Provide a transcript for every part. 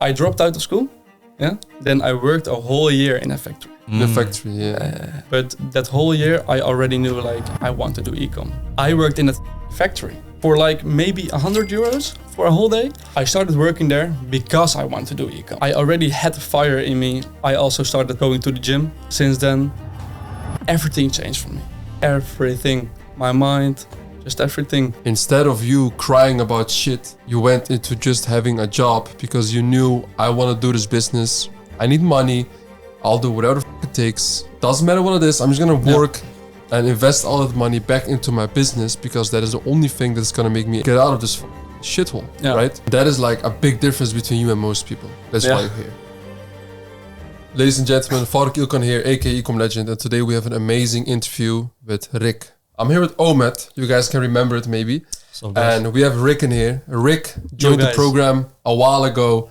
I dropped out of school. Yeah. Then I worked a whole year in a factory. In a factory, yeah. But that whole year, I already knew like I want to do e-com. I worked in a factory for like maybe €100 for a whole day. I started working there because I want to do e-com. I already had fire in me. I also started going to the gym. Since then, everything changed for me. Everything, my mind, just everything. Instead of you crying about shit, you went into just having a job because you knew I want to do this business. I need money. I'll do whatever it takes. Doesn't matter what it is. I'm just gonna work and invest all that money back into my business because that is the only thing that's gonna make me get out of this shithole, right? That is like a big difference between you and most people. That's why you're here. Ladies and gentlemen, Faruk Ilkan here, aka Ecom Legend, and today we have an amazing interview with Rick. I'm here with Omet. You guys can remember it maybe. And we have Rick in here. Rick joined the program a while ago,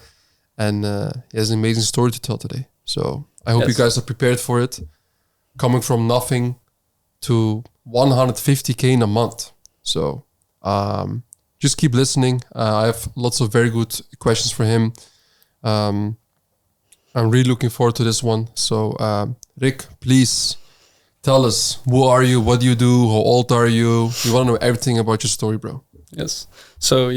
and he has an amazing story to tell today. So I hope you guys are prepared for it. Coming from nothing to 150K in a month. So just keep listening. I have lots of very good questions for him. I'm really looking forward to this one. So Rick, please tell us, who are you? What do you do? How old are you? We want to know everything about your story, bro. Yes. So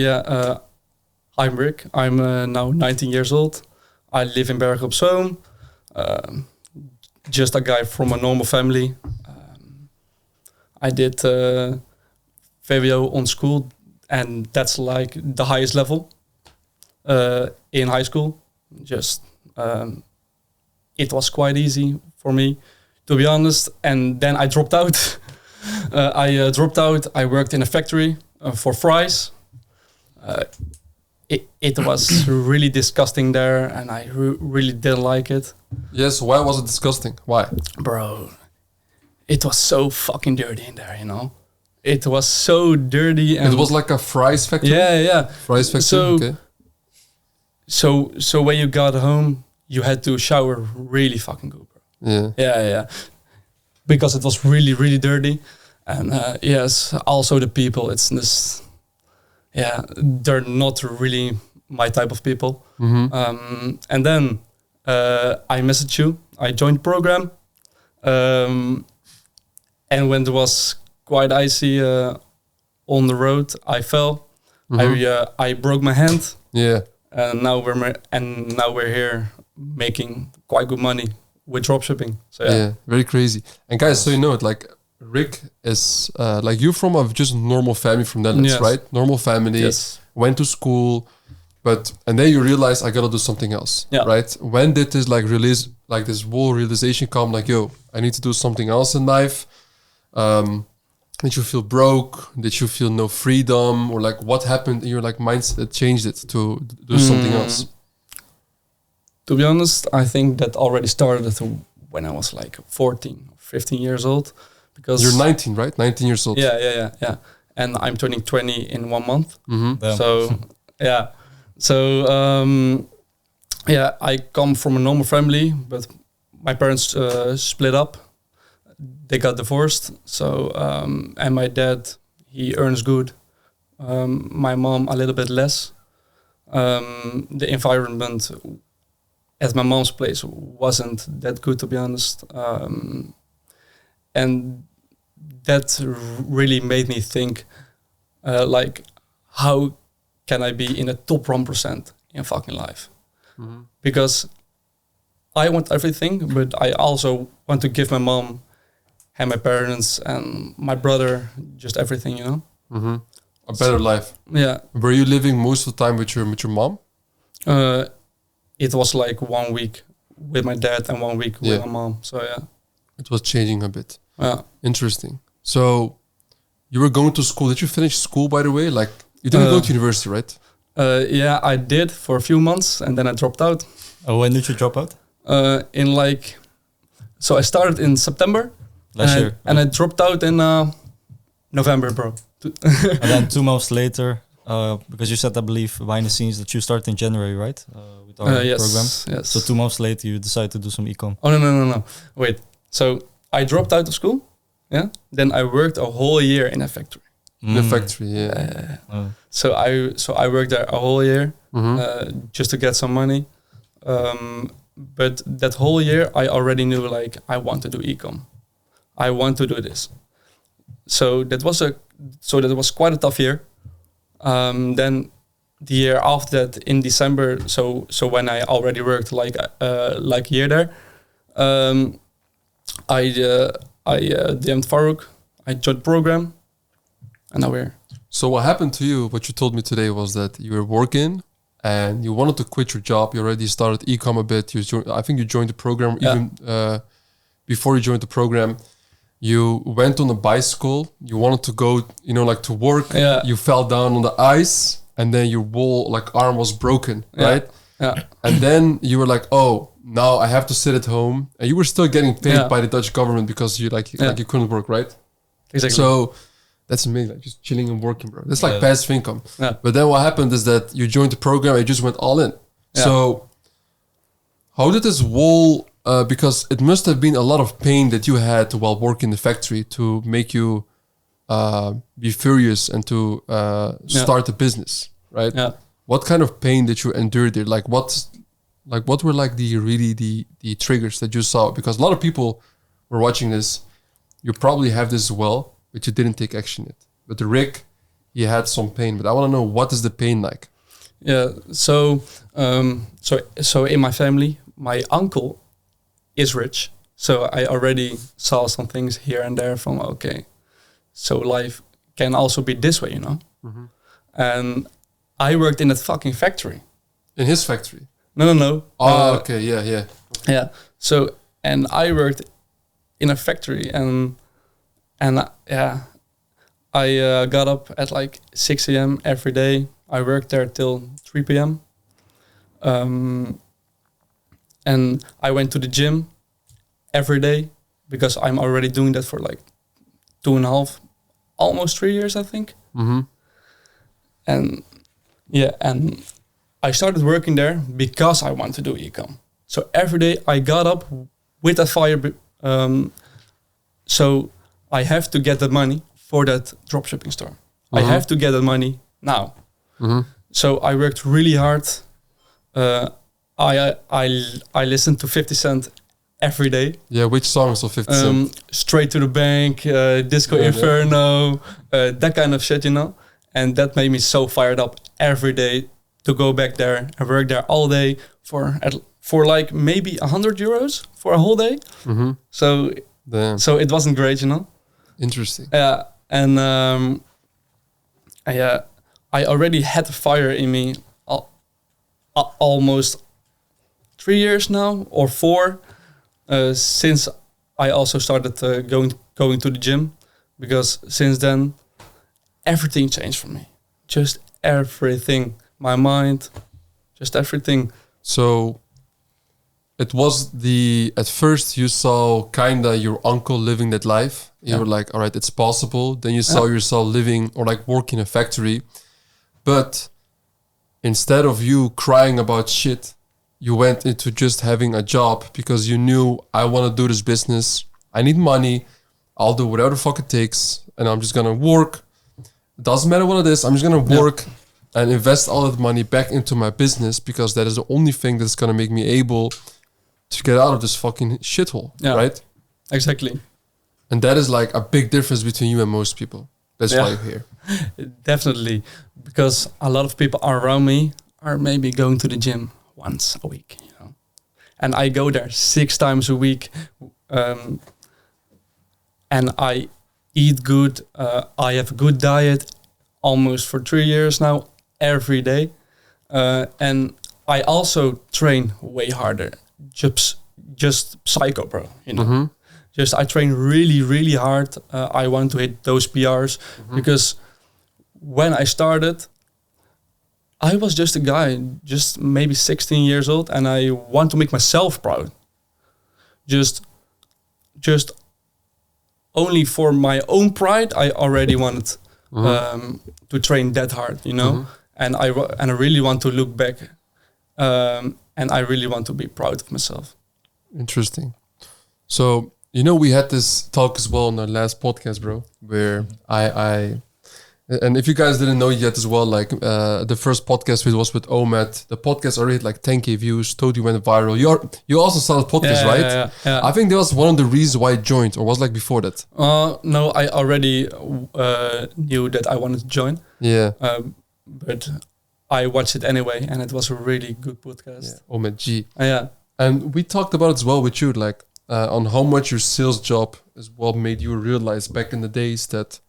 I'm Rick. I'm now 19 years old. I live in Bergen op Zoom. Just a guy from a normal family. I did VWO on school, and that's like the highest level in high school. Just it was quite easy for me, to be honest. And then I dropped out. I dropped out. I worked in a factory for fries. It was really disgusting there, and I really didn't like it. Yes, why was it disgusting? Why? Bro, it was so fucking dirty in there, you know? It was so dirty. And it was like a fries factory? Yeah. Fries factory, So when you got home, you had to shower really fucking good, bro. Yeah. Because it was really, really dirty. And yes, also the people, it's this... Yeah, they're not really my type of people. Mm-hmm. And then I messaged you. I joined the program. And when it was quite icy on the road, I fell. Mm-hmm. I broke my hand. Yeah. And now we're here making quite good money with dropshipping. So yeah, very crazy. And guys, so you know it, like Rick is like you're from a just normal family from Netherlands, right? Normal family, went to school, and then you realize I gotta do something else, right? When did this this whole realization come? Like, yo, I need to do something else in life. Did you feel broke? Did you feel no freedom, or like what happened in your like mindset that changed it to do something else? To be honest, I think that already started when I was like 14, 15 years old. Because you're 19, right? 19 years old. Yeah. And I'm turning 20 in 1 month. Mm-hmm. So I come from a normal family, but my parents split up. They got divorced. So and my dad, he earns good. My mom a little bit less. The environment at my mom's place wasn't that good, to be honest. And that really made me think, like, how can I be in the top 1% in fucking life? Mm-hmm. Because I want everything, but I also want to give my mom and my parents and my brother just everything, you know? Mm-hmm. A better life. Yeah. Were you living most of the time with your mom? It was like 1 week with my dad and 1 week with my mom. So yeah. It was changing a bit. Yeah. Interesting. So you were going to school. Did you finish school, by the way? Like, you didn't go to university, right? Yeah, I did for a few months and then I dropped out. When did you drop out? So I started in September. Last year. And I dropped out in November, bro. And then 2 months later, because you said, I believe, behind the scenes that you started in January, right? With our program. Yes. So 2 months later, you decided to do some e-com. Oh, no. Wait. So I dropped out of school. Yeah. Then I worked a whole year in a factory. In the factory, yeah. So I worked there a whole year just to get some money. But that whole year, I already knew like I want to do ecom. I want to do this. So that was quite a tough year. Then the year after that, in December, so when I already worked like a year there, I DM'd Farouk. I joined the program, and now we're. So what happened to you? What you told me today was that you were working and you wanted to quit your job. You already started ecom a bit. I think you joined the program even before you joined the program. You went on a bicycle. You wanted to go, like to work. Yeah. You fell down on the ice, and then your arm was broken, right? Yeah. And then you were like, "Oh, now I have to sit at home." And you were still getting paid by the Dutch government because you couldn't work, right? Exactly. So that's amazing, like just chilling and working, bro. That's like passive income. Yeah. But then what happened is that you joined the program and you just went all in. Yeah. So how did this wall, because it must have been a lot of pain that you had while working in the factory to make you be furious and to start a business, right? Yeah. What kind of pain did you endure there? Like what were like the triggers that you saw? Because a lot of people were watching this. You probably have this as well, but you didn't take action yet. But Rick, he had some pain. But I want to know, what is the pain like? Yeah. So in my family, my uncle is rich. So I already saw some things here and there from, okay, so life can also be this way, And I worked in that fucking factory. In his factory? No. Oh, okay. Yeah. Yeah. So, and I worked in a factory and I got up at like 6 a.m. every day. I worked there till 3 p.m. And I went to the gym every day because I'm already doing that for like 2.5, almost 3 years, I think. Mm-hmm. And I started working there because I want to do ecom. So every day I got up with that fire. So I have to get the money for that dropshipping store. I have to get the money now. So I worked really hard. I listened to 50 Cent every day. Yeah, which songs of 50 Cent? Straight to the Bank, Disco Inferno, that kind of shit, And that made me so fired up every day to go back there and work there all day for like maybe 100 euros for a whole day. So damn. So it wasn't great, Interesting. Yeah, and I already had the fire in me almost 3 years now or 4 since I also started going to the gym, because since then everything changed for me. Just everything, my mind, just everything. So it was at first you saw kinda your uncle living that life. You were like, all right, it's possible. Then you saw yourself living or like working in a factory. But instead of you crying about shit, you went into just having a job because you knew, I want to do this business. I need money. I'll do whatever the fuck it takes. And I'm just going to work. It doesn't matter what it is. I'm just going to work and invest all that money back into my business, because that is the only thing that's going to make me able to get out of this fucking shithole, right? Exactly. And that is like a big difference between you and most people. That's why you're here. Definitely. Because a lot of people around me are maybe going to the gym once a week, And I go there 6 times a week. And I eat good. I have a good diet almost for 3 years now, every day. And I also train way harder. Just psycho, bro, Just I train really, really hard. I want to hit those PRs because when I started, I was just a guy, just maybe 16 years old, and I want to make myself proud. Just only for my own pride, I already wanted to train that hard, And I really want to look back, and I really want to be proud of myself. Interesting. So we had this talk as well in our last podcast, bro, where And if you guys didn't know yet as well, like the first podcast was with Omet. The podcast already had like 10K views, totally went viral. You also started podcast, right? Yeah. I think that was one of the reasons why I joined, or was like before that. No, I already knew that I wanted to join. Yeah. But I watched it anyway, and it was a really good podcast. Omet G. Yeah. And we talked about it as well with you, like on how much your sales job is what made you realize back in the days that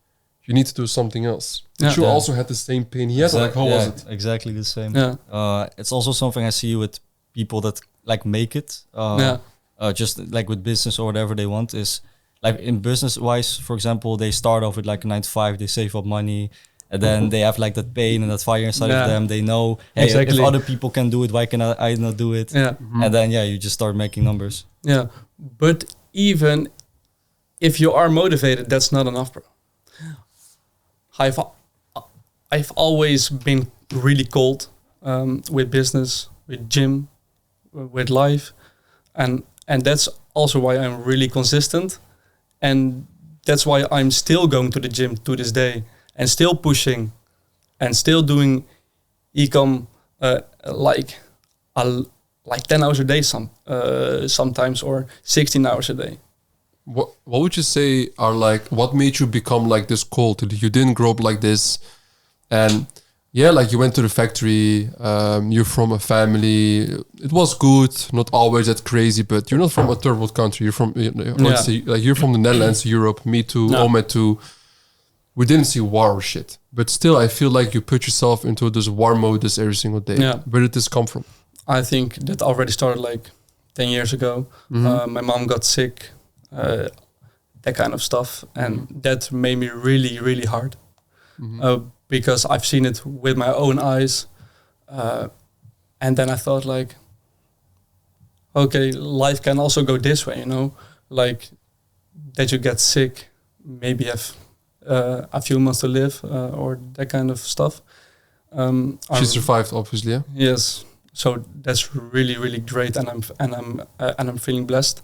you need to do something else. But you also had the same pain he had. Like, how was it? Exactly the same. Yeah. It's also something I see with people that like make it. Just like with business or whatever they want is like in business wise, for example, they start off with like a 9 to 5, they save up money. And then they have like that pain and that fire inside of them. They know, hey, if other people can do it, why can I not do it? Yeah. And then, you just start making numbers. Yeah. But even if you are motivated, that's not enough, bro. I've always been really cold with business, with gym, with life. And that's also why I'm really consistent. And that's why I'm still going to the gym to this day. And still pushing, and still doing ecom like 10 hours a day sometimes, or 16 hours a day. What would you say are like what made you become like this cold? You didn't grow up like this, and like you went to the factory. You're from a family. It was good, not always that crazy, but you're not from a third world country. You're from you're from the Netherlands, Europe. Me too, Omet too. We didn't see war or shit, but still, I feel like you put yourself into this war mode every single day. Yeah. Where did this come from? I think that already started like 10 years ago. My mom got sick, that kind of stuff, and that made me really, really hard because I've seen it with my own eyes, and then I thought like, okay, life can also go this way, like that you get sick, maybe have a few months to live or that kind of stuff. She survived, obviously. Yeah. Yes, so that's really, really great, and I'm feeling blessed.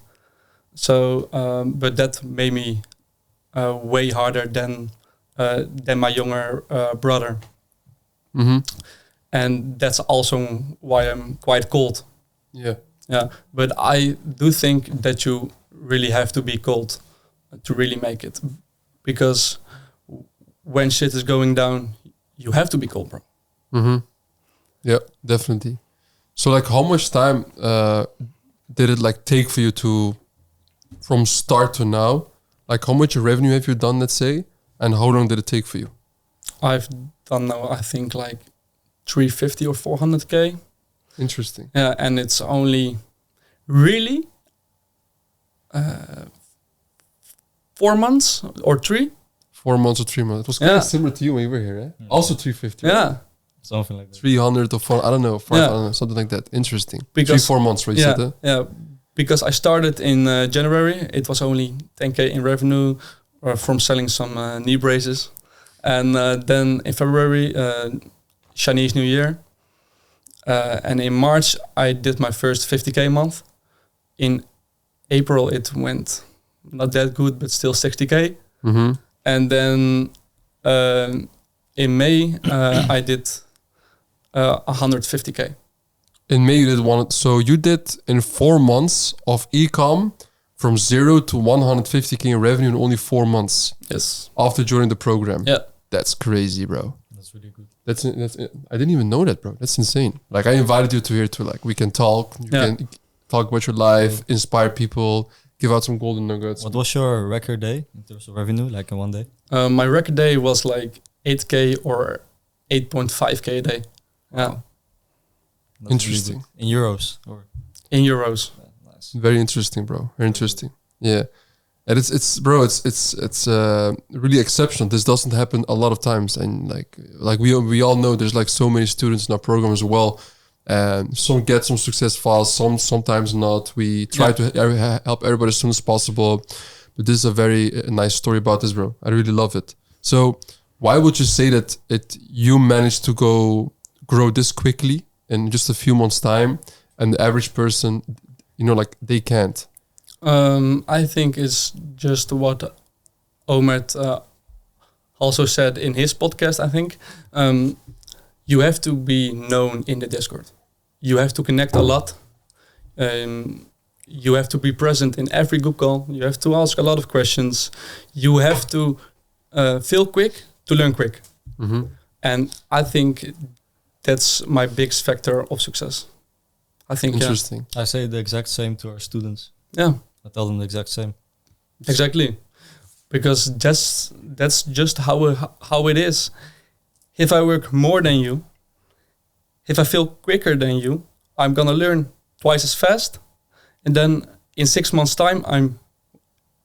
So, but that made me way harder than my younger brother, and that's also why I'm quite cold. Yeah. But I do think that you really have to be cold to really make it, because when shit is going down, you have to be cold, bro. Yeah, definitely. So like how much time did it like take for you to, from start to now, like how much revenue have you done, let's say, and how long did it take for you? I've done now, I think like 350 or 400K. Interesting. Yeah, and it's only really 4 months or 3. 4 months or 3 months. It was kind of similar to you when you were here, eh? Also 350. Yeah. Right? Something like that. 300 or 4, I don't know, 5, I don't know, something like that. Interesting. Because 3-4 months, right? Yeah, because I started in January. It was only 10K in revenue from selling some knee braces. And then in February, Chinese New Year. And in March, I did my first 50K month. In April, it went not that good, but still 60K. And then in May, I did 150K. In May, you did one. So you did in 4 months of e-com from 0 to 150K in revenue in only 4 months. Yes. After joining the program. Yeah. That's crazy, bro. That's really good. That's I didn't even know that, bro. That's insane. Like I invited you to here to like we can talk. You can talk about your life, inspire people, give out some golden nuggets. What was your record day in terms of revenue, like in one day? My record day was like 8K or 8.5K a day. Yeah. That's Interesting. Really in euros or in euros. Yeah, nice. Very interesting, bro. Very interesting. Yeah. And it's really exceptional. This doesn't happen a lot of times, and like we all know, there's like so many students in our program as well. And some get some success fast, sometimes not. We try to help everybody as soon as possible. But this is a very nice story about this, bro. I really love it. So why would you say that you managed to grow this quickly in just a few months' time, and the average person, like they can't? I think it's just what Omet also said in his podcast, I think, you have to be known in the Discord. You have to connect a lot. You have to be present in every group call. You have to ask a lot of questions. You have to feel quick to learn quick. Mm-hmm. And I think that's my biggest factor of success. I think, Interesting. I say the exact same to our students. Yeah. I tell them the exact same. Exactly. Because that's just how it is. If I work more than you, if I feel quicker than you, I'm gonna learn twice as fast. And then in 6 months' time, I'm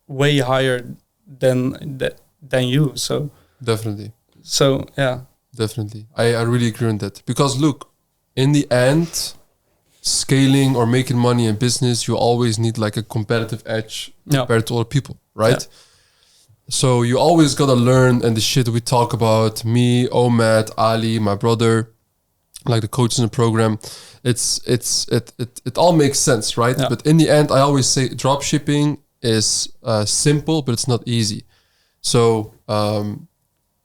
way higher than you. So Definitely. So yeah. Definitely. I really agree on that. Because look, in the end, scaling or making money in business, you always need like a competitive edge compared to other people, right? Yeah. So you always gotta learn, and the shit we talk about, me, Omad, Ali, my brother, like the coaches in the program, it all makes sense, right? Yeah. But in the end, I always say dropshipping is simple, but it's not easy. So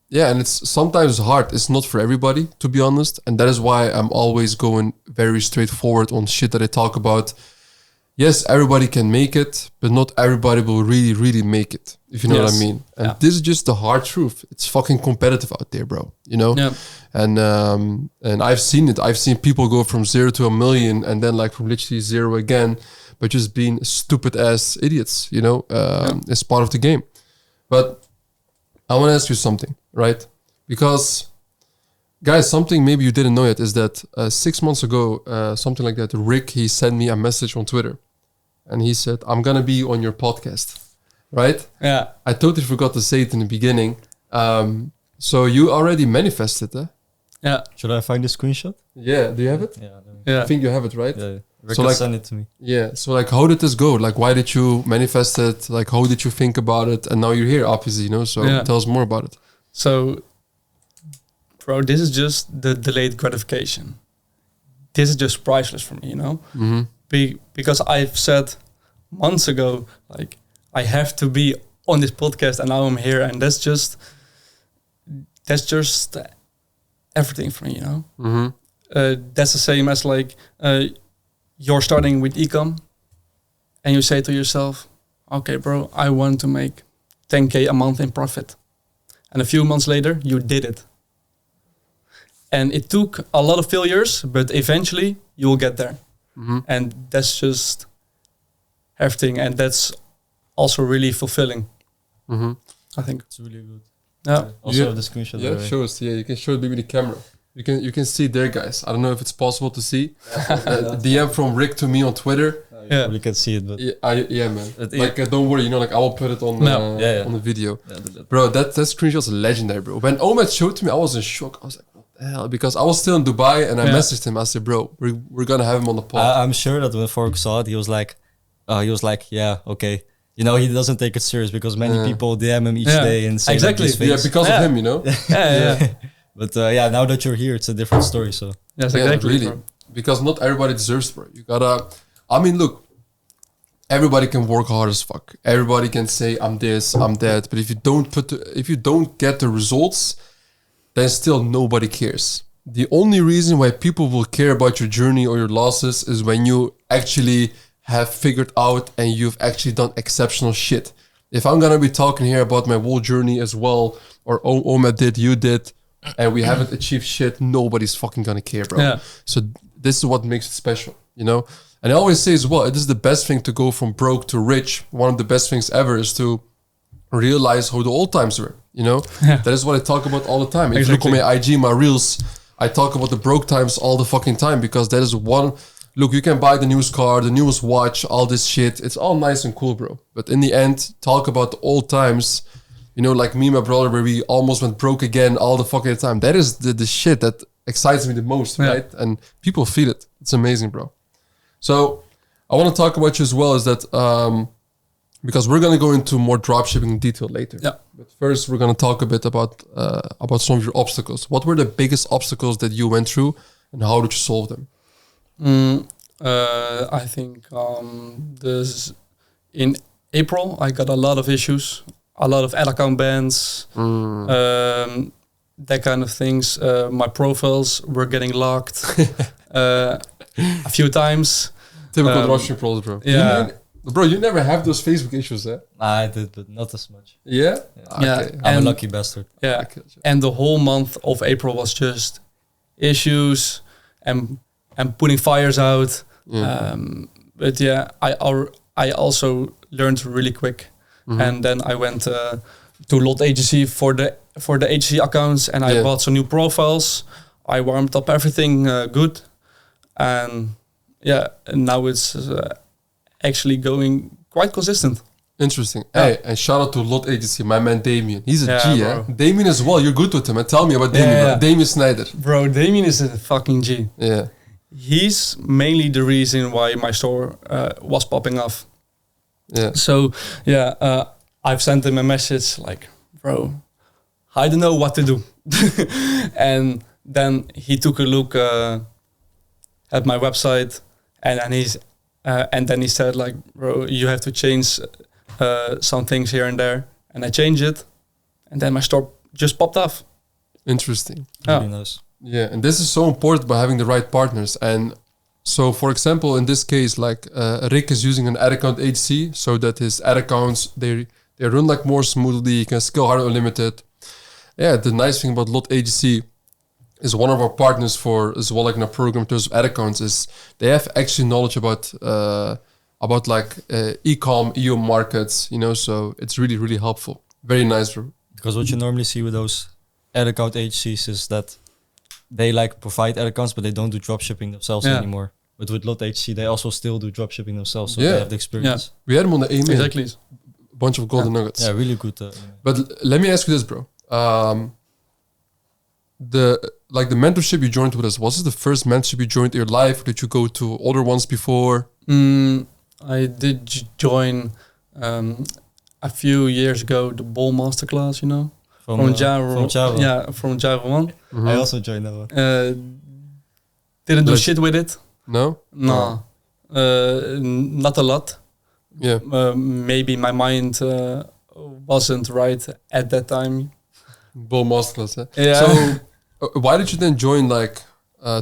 yeah, and it's sometimes hard. It's not for everybody, to be honest. And that is why I'm always going very straightforward on shit that I talk about. Yes, everybody can make it, but not everybody will really, really make it, if you know what I mean. And this is just the hard truth. It's fucking competitive out there, bro. You know? Yeah. And I've seen it. I've seen people go from 0 to 1 million and then like from literally 0 again, but just being stupid ass idiots, you know? It's part of the game. But I want to ask you something, right? Because, guys, something maybe you didn't know yet is that 6 months ago, something like that, Rick, he sent me a message on Twitter. And he said, I'm going to be on your podcast, right? Yeah. I totally forgot to say it in the beginning. So you already manifested, huh? Yeah. Should I find the screenshot? Yeah. Do you have it? Yeah. I think you have it, right? Yeah. Rick so like, send it to me. Yeah. So like, how did this go? Like, why did you manifest it? Like, how did you think about it? And now you're here, obviously, you know? So tell us more about it. So, bro, this is just the delayed gratification. This is just priceless for me, you know? Mm-hmm. Because I've said months ago, like, I have to be on this podcast, and now I'm here, and that's just everything for me, you know? Mm-hmm. That's the same as like you're starting with ecom, and you say to yourself, okay, bro, I want to make 10K a month in profit. And a few months later, you did it. And it took a lot of failures, but eventually you will get there. Mm-hmm. And that's just everything. And that's also really fulfilling. Mm-hmm. I think it's really good. Yeah. Also the screenshot. Yeah, show us. Yeah, you can show it maybe the camera. You can see there, guys. I don't know if it's possible to see. DM from Rick to me on Twitter. Yeah, you can see it, but yeah, man. Don't worry, you know, like I will put it on on the video. Yeah, bro, that screenshot's legendary, bro. When Omad showed to me, I was in shock. I was like, what the hell? Because I was still in Dubai, and I messaged him. I said, bro, we're gonna have him on the pod. I'm sure that when Faruk saw it, he was like, yeah, okay. You know, he doesn't take it serious because many people DM him each day and say exactly. Yeah, because of him, you know. yeah. But now that you're here, it's a different story. So yes, exactly. Really, because not everybody deserves, bro. You gotta. I mean, look. Everybody can work hard as fuck. Everybody can say I'm this, I'm that. But if you don't get the results, then still nobody cares. The only reason why people will care about your journey or your losses is when you actually have figured out and you've actually done exceptional shit. If I'm gonna be talking here about my whole journey as well, or Omad did, you did, and we haven't achieved shit, nobody's fucking gonna care, bro. Yeah. So this is what makes it special, you know? And I always say as well, it is the best thing to go from broke to rich. One of the best things ever is to realize how the old times were, you know? Yeah. That is what I talk about all the time. If you look on my IG, my reels, I talk about the broke times all the fucking time because that is one... Look, you can buy the newest car, the newest watch, all this shit. It's all nice and cool, bro. But in the end, talk about the old times, you know, like me and my brother, where we almost went broke again all the fucking time. That is the shit that excites me the most, right? And people feel it. It's amazing, bro. So I want to talk about you as well is that because we're going to go into more dropshipping in detail later. Yeah. But first, we're going to talk a bit about some of your obstacles. What were the biggest obstacles that you went through and how did you solve them? I think in April, I got a lot of issues. a lot of ad account bans, that kind of things. My profiles were getting locked a few times. Typical dropshipping pros, bro. Yeah. Bro, you never have those Facebook issues, eh? I did, but not as much. Yeah? Yeah. Okay. I'm a lucky bastard. Yeah. And the whole month of April was just issues and putting fires out. But yeah, I also learned really quick. And then I went to Lot Agency for the agency accounts, and I bought some new profiles. I warmed up everything good. And yeah, and now it's actually going quite consistent. Interesting. Hey, and shout out to Lot Agency, my man Damien. He's a G, bro. eh? Damien as well. You're good with him. And tell me about Damien, bro. Damien Snyder. Bro, Damien is a fucking G. Yeah. He's mainly the reason why my store was popping off. Yeah. So, I've sent him a message like, bro, I don't know what to do. And then he took a look at my website, and then he said like, bro, you have to change some things here and there. And I changed it, and then my store just popped off. Interesting. Really nice. Yeah, and this is so important by having the right partners. And so, for example, in this case, like Rick is using an ad account agency so that his ad accounts, they run like more smoothly. You can scale hard unlimited. Yeah, the nice thing about Lot Agency is one of our partners for as well, like in a program in terms of ad accounts, is they have actually knowledge about like e-com, EU markets, you know, so it's really, really helpful. Very nice, bro. Because what you normally see with those ad account agencies is that they like provide ad accounts, but they don't do dropshipping themselves anymore. But with Lot HC, they also still do dropshipping themselves, so they have the experience. We had them on the email. Exactly. Bunch of golden nuggets. Yeah, really good. But let me ask you this, bro. The mentorship you joined with us, was it the first mentorship you joined in your life? Or did you go to other ones before? I did join a few years ago the ball masterclass, you know, from Java. Yeah, from Java 1. I also joined that one. Didn't do shit with it. No? No, not a lot. Yeah. Maybe my mind wasn't right at that time. Ball masterclass, eh? Yeah. So why did you then join like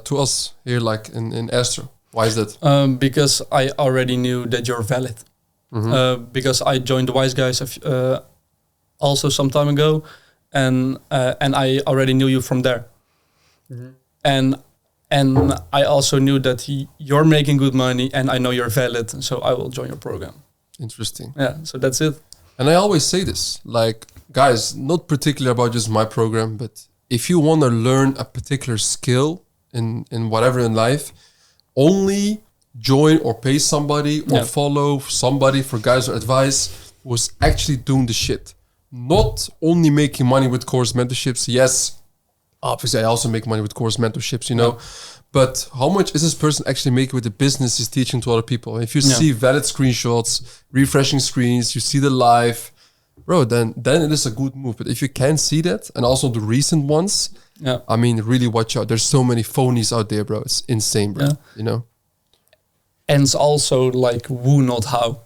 to us here like in Astro? Why is that? Because I already knew that you're valid. Because I joined the Wise Guys also some time ago, and I already knew you from there. And I also knew that you're making good money, and I know you're valid, so I will join your program. Interesting. Yeah, so that's it. And I always say this, like, guys, not particular about just my program, but if you want to learn a particular skill in whatever in life, only join or pay somebody or follow somebody for guys or advice who's actually doing the shit. Not only making money with course mentorships. Yes, obviously I also make money with course mentorships, you know. But how much is this person actually making with the business he's teaching to other people? If you see valid screenshots, refreshing screens, you see the live, bro, then it is a good move. But if you can't see that, and also the recent ones, I mean, really watch out. There's so many phonies out there, bro. It's insane, bro. You know? And it's also like who, not how.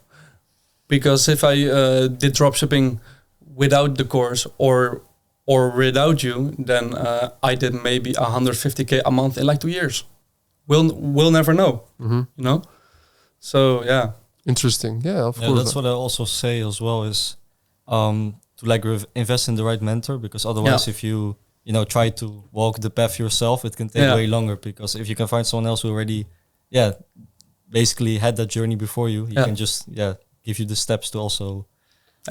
Because if I did dropshipping without the course or without you, then I did maybe 150K a month in like 2 years. We'll never know, you know? So, yeah. Interesting. Yeah, of course. That's what I also say as well is to like invest in the right mentor, because otherwise if you try to walk the path yourself, it can take way longer, because if you can find someone else who already, basically had that journey before you, he can just, give you the steps to also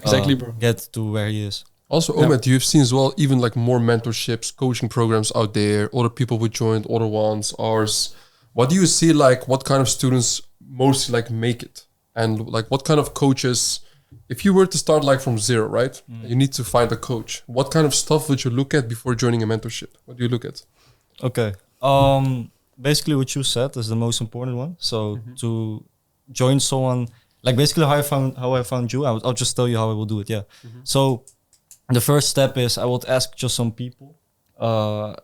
bro. get to where he is. Also, Omid, you've seen as well, even like more mentorships, coaching programs out there, other people who joined, other ones, ours. What do you see, like, what kind of students mostly like make it? And like, what kind of coaches, if you were to start like from zero, right? You need to find a coach. What kind of stuff would you look at before joining a mentorship? What do you look at? Okay. Basically what you said is the most important one. So to join someone, like basically how I found you, I'll just tell you how I will do it. Yeah. So the first step is I would ask just some people,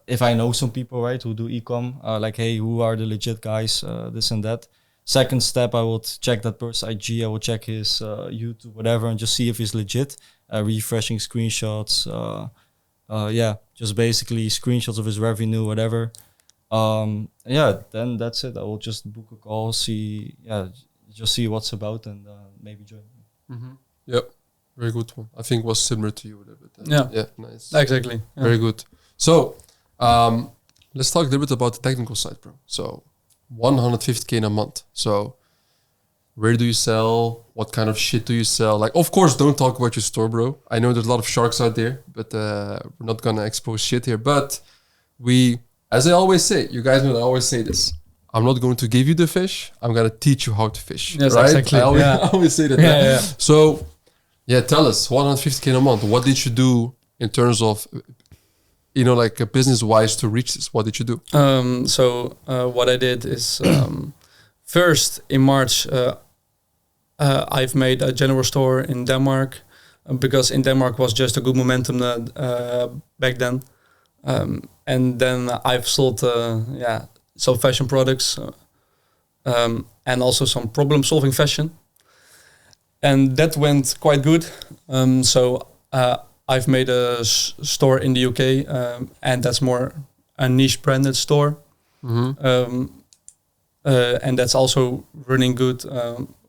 if I know some people, right, who do e-com, like, hey, who are the legit guys, this and that. Second step, I would check that person's IG. I will check his YouTube, whatever, and just see if he's legit. Refreshing screenshots. Just basically screenshots of his revenue, whatever. Then that's it. I will just book a call, just see what's about, and maybe join. Yep, very good one. I think it was similar to you a little bit. Yeah, nice. Exactly. Yeah. Very good. So, let's talk a little bit about the technical side, bro. So, 150K in a month. So, where do you sell? What kind of shit do you sell? Like, of course, don't talk about your store, bro. I know there's a lot of sharks out there, but we're not gonna expose shit here. But as I always say, you guys know that I always say this. I'm not going to give you the fish. I'm gonna teach you how to fish. Yes, right? exactly. I always say that. Yeah. So, tell us, 150K in a month. What did you do in terms of, like business-wise to reach this? What did you do? What I did is first in March, I've made a general store in Denmark because in Denmark was just a good momentum back then. And then I've sold some fashion products and also some problem-solving fashion. And that went quite good. I've made a store in the UK, and that's more a niche branded store. And that's also running good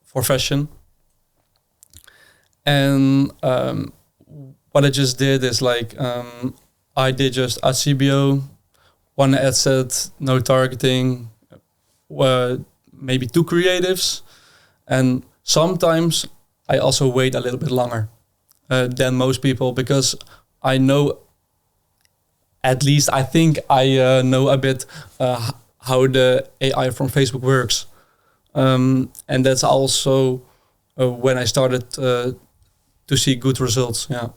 for fashion. And what I just did is I did just a CBO, one ad set, no targeting, maybe 2 creatives. And sometimes I also wait a little bit longer than most people because I know, at least I think I know a bit how the AI from Facebook works. And that's also when I started to see good results. Yeah.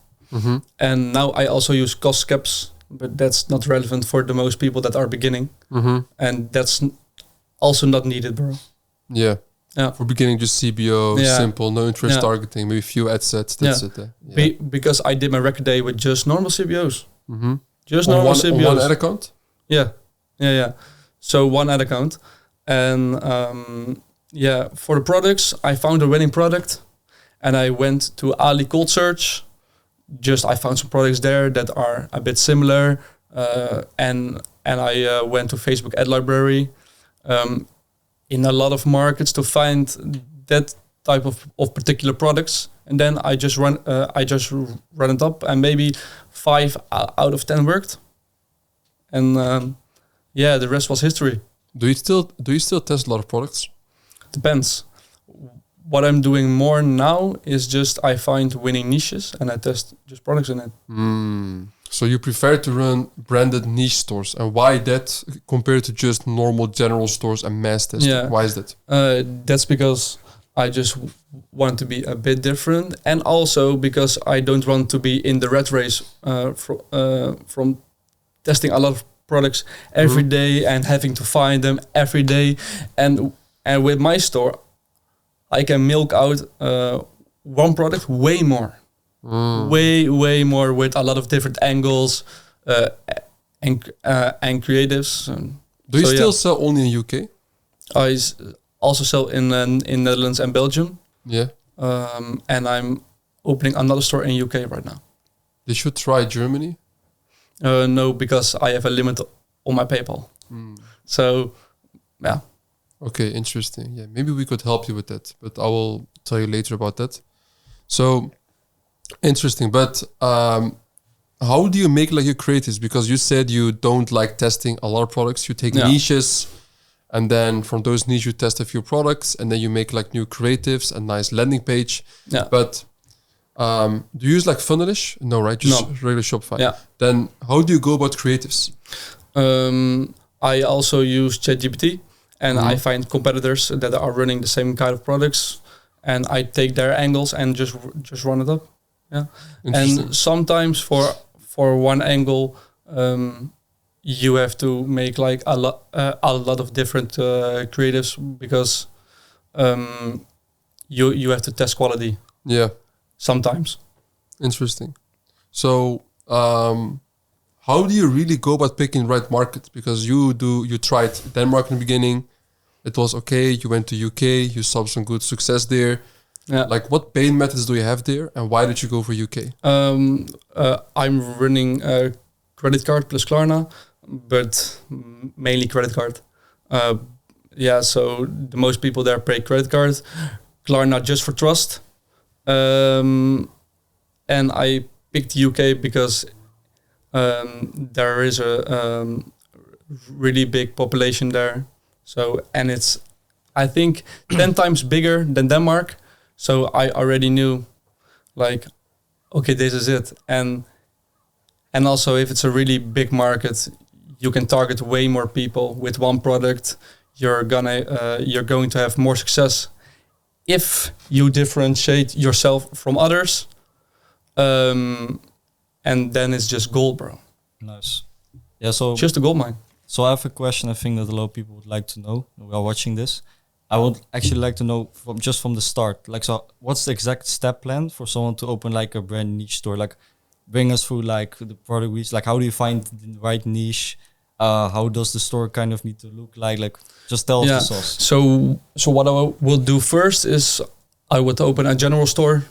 And now I also use cost caps, but that's not relevant for the most people that are beginning. And that's also not needed, bro. Yeah. For beginning, just CBO, simple, no interest targeting, maybe a few ad sets. That's it. Because I did my record day with just normal CBOs. Just normal CBOs. On one ad account? Yeah. So one ad account. And for the products, I found a winning product and I went to Ali Cold Search. I found some products there that are a bit similar. And I went to Facebook Ad Library in a lot of markets to find that type of particular products. And then I just run it up, and maybe 5 out of 10 worked. And the rest was history. Do you still test a lot of products? Depends. What I'm doing more now is just I find winning niches and I test just products in it. So you prefer to run branded niche stores, and why that compared to just normal general stores and mass testing? Yeah. Why is that? That's because I just want to be a bit different, and also because I don't want to be in the rat race from testing a lot of products every day and having to find them every day. And with my store, I can milk out one product way more. Way more, with a lot of different angles and creatives. Do you still sell only in UK? I also sell in Netherlands and Belgium. Yeah. And I'm opening another store in UK right now. They should try Germany. No, because I have a limit on my PayPal. So, yeah. Okay, interesting. Yeah, maybe we could help you with that, but I will tell you later about that. So, interesting. But how do you make your creatives? Because you said you don't like testing a lot of products. You take niches, and then from those niches you test a few products, and then you make new creatives, a nice landing page. Yeah. But do you use Funnelish? No, right? Just regular Shopify. Yeah. Then how do you go about creatives? I also use ChatGPT, and I find competitors that are running the same kind of products, and I take their angles and just run it up. Yeah. And sometimes for one angle, you have to make a lot of different creatives because you have to test quality. Yeah. Sometimes. Interesting. So how do you really go about picking the right market? Because you tried Denmark in the beginning, it was okay. You went to UK, you saw some good success there. Yeah. Like, what payment methods do you have there, and why did you go for UK? I'm running a credit card plus Klarna, but mainly credit card. So the most people there pay credit card, Klarna just for trust. And I picked UK because there is a really big population there. So, and it's, I think, 10 times bigger than Denmark. So I already knew, like, okay, this is it. And also, if it's a really big market, you can target way more people with one product. You're going to have more success if you differentiate yourself from others. And then it's just gold, bro. Nice. Yeah, so just a gold mine. So I have a question I think that a lot of people would like to know who are watching this. I would actually like to know from the start, like, so what's the exact step plan for someone to open like a brand niche store? Like, bring us through like the product reach. Like, how do you find the right niche? How does the store kind of need to look like? Like, just tell us the sauce. So what I will do first is I would open a general store,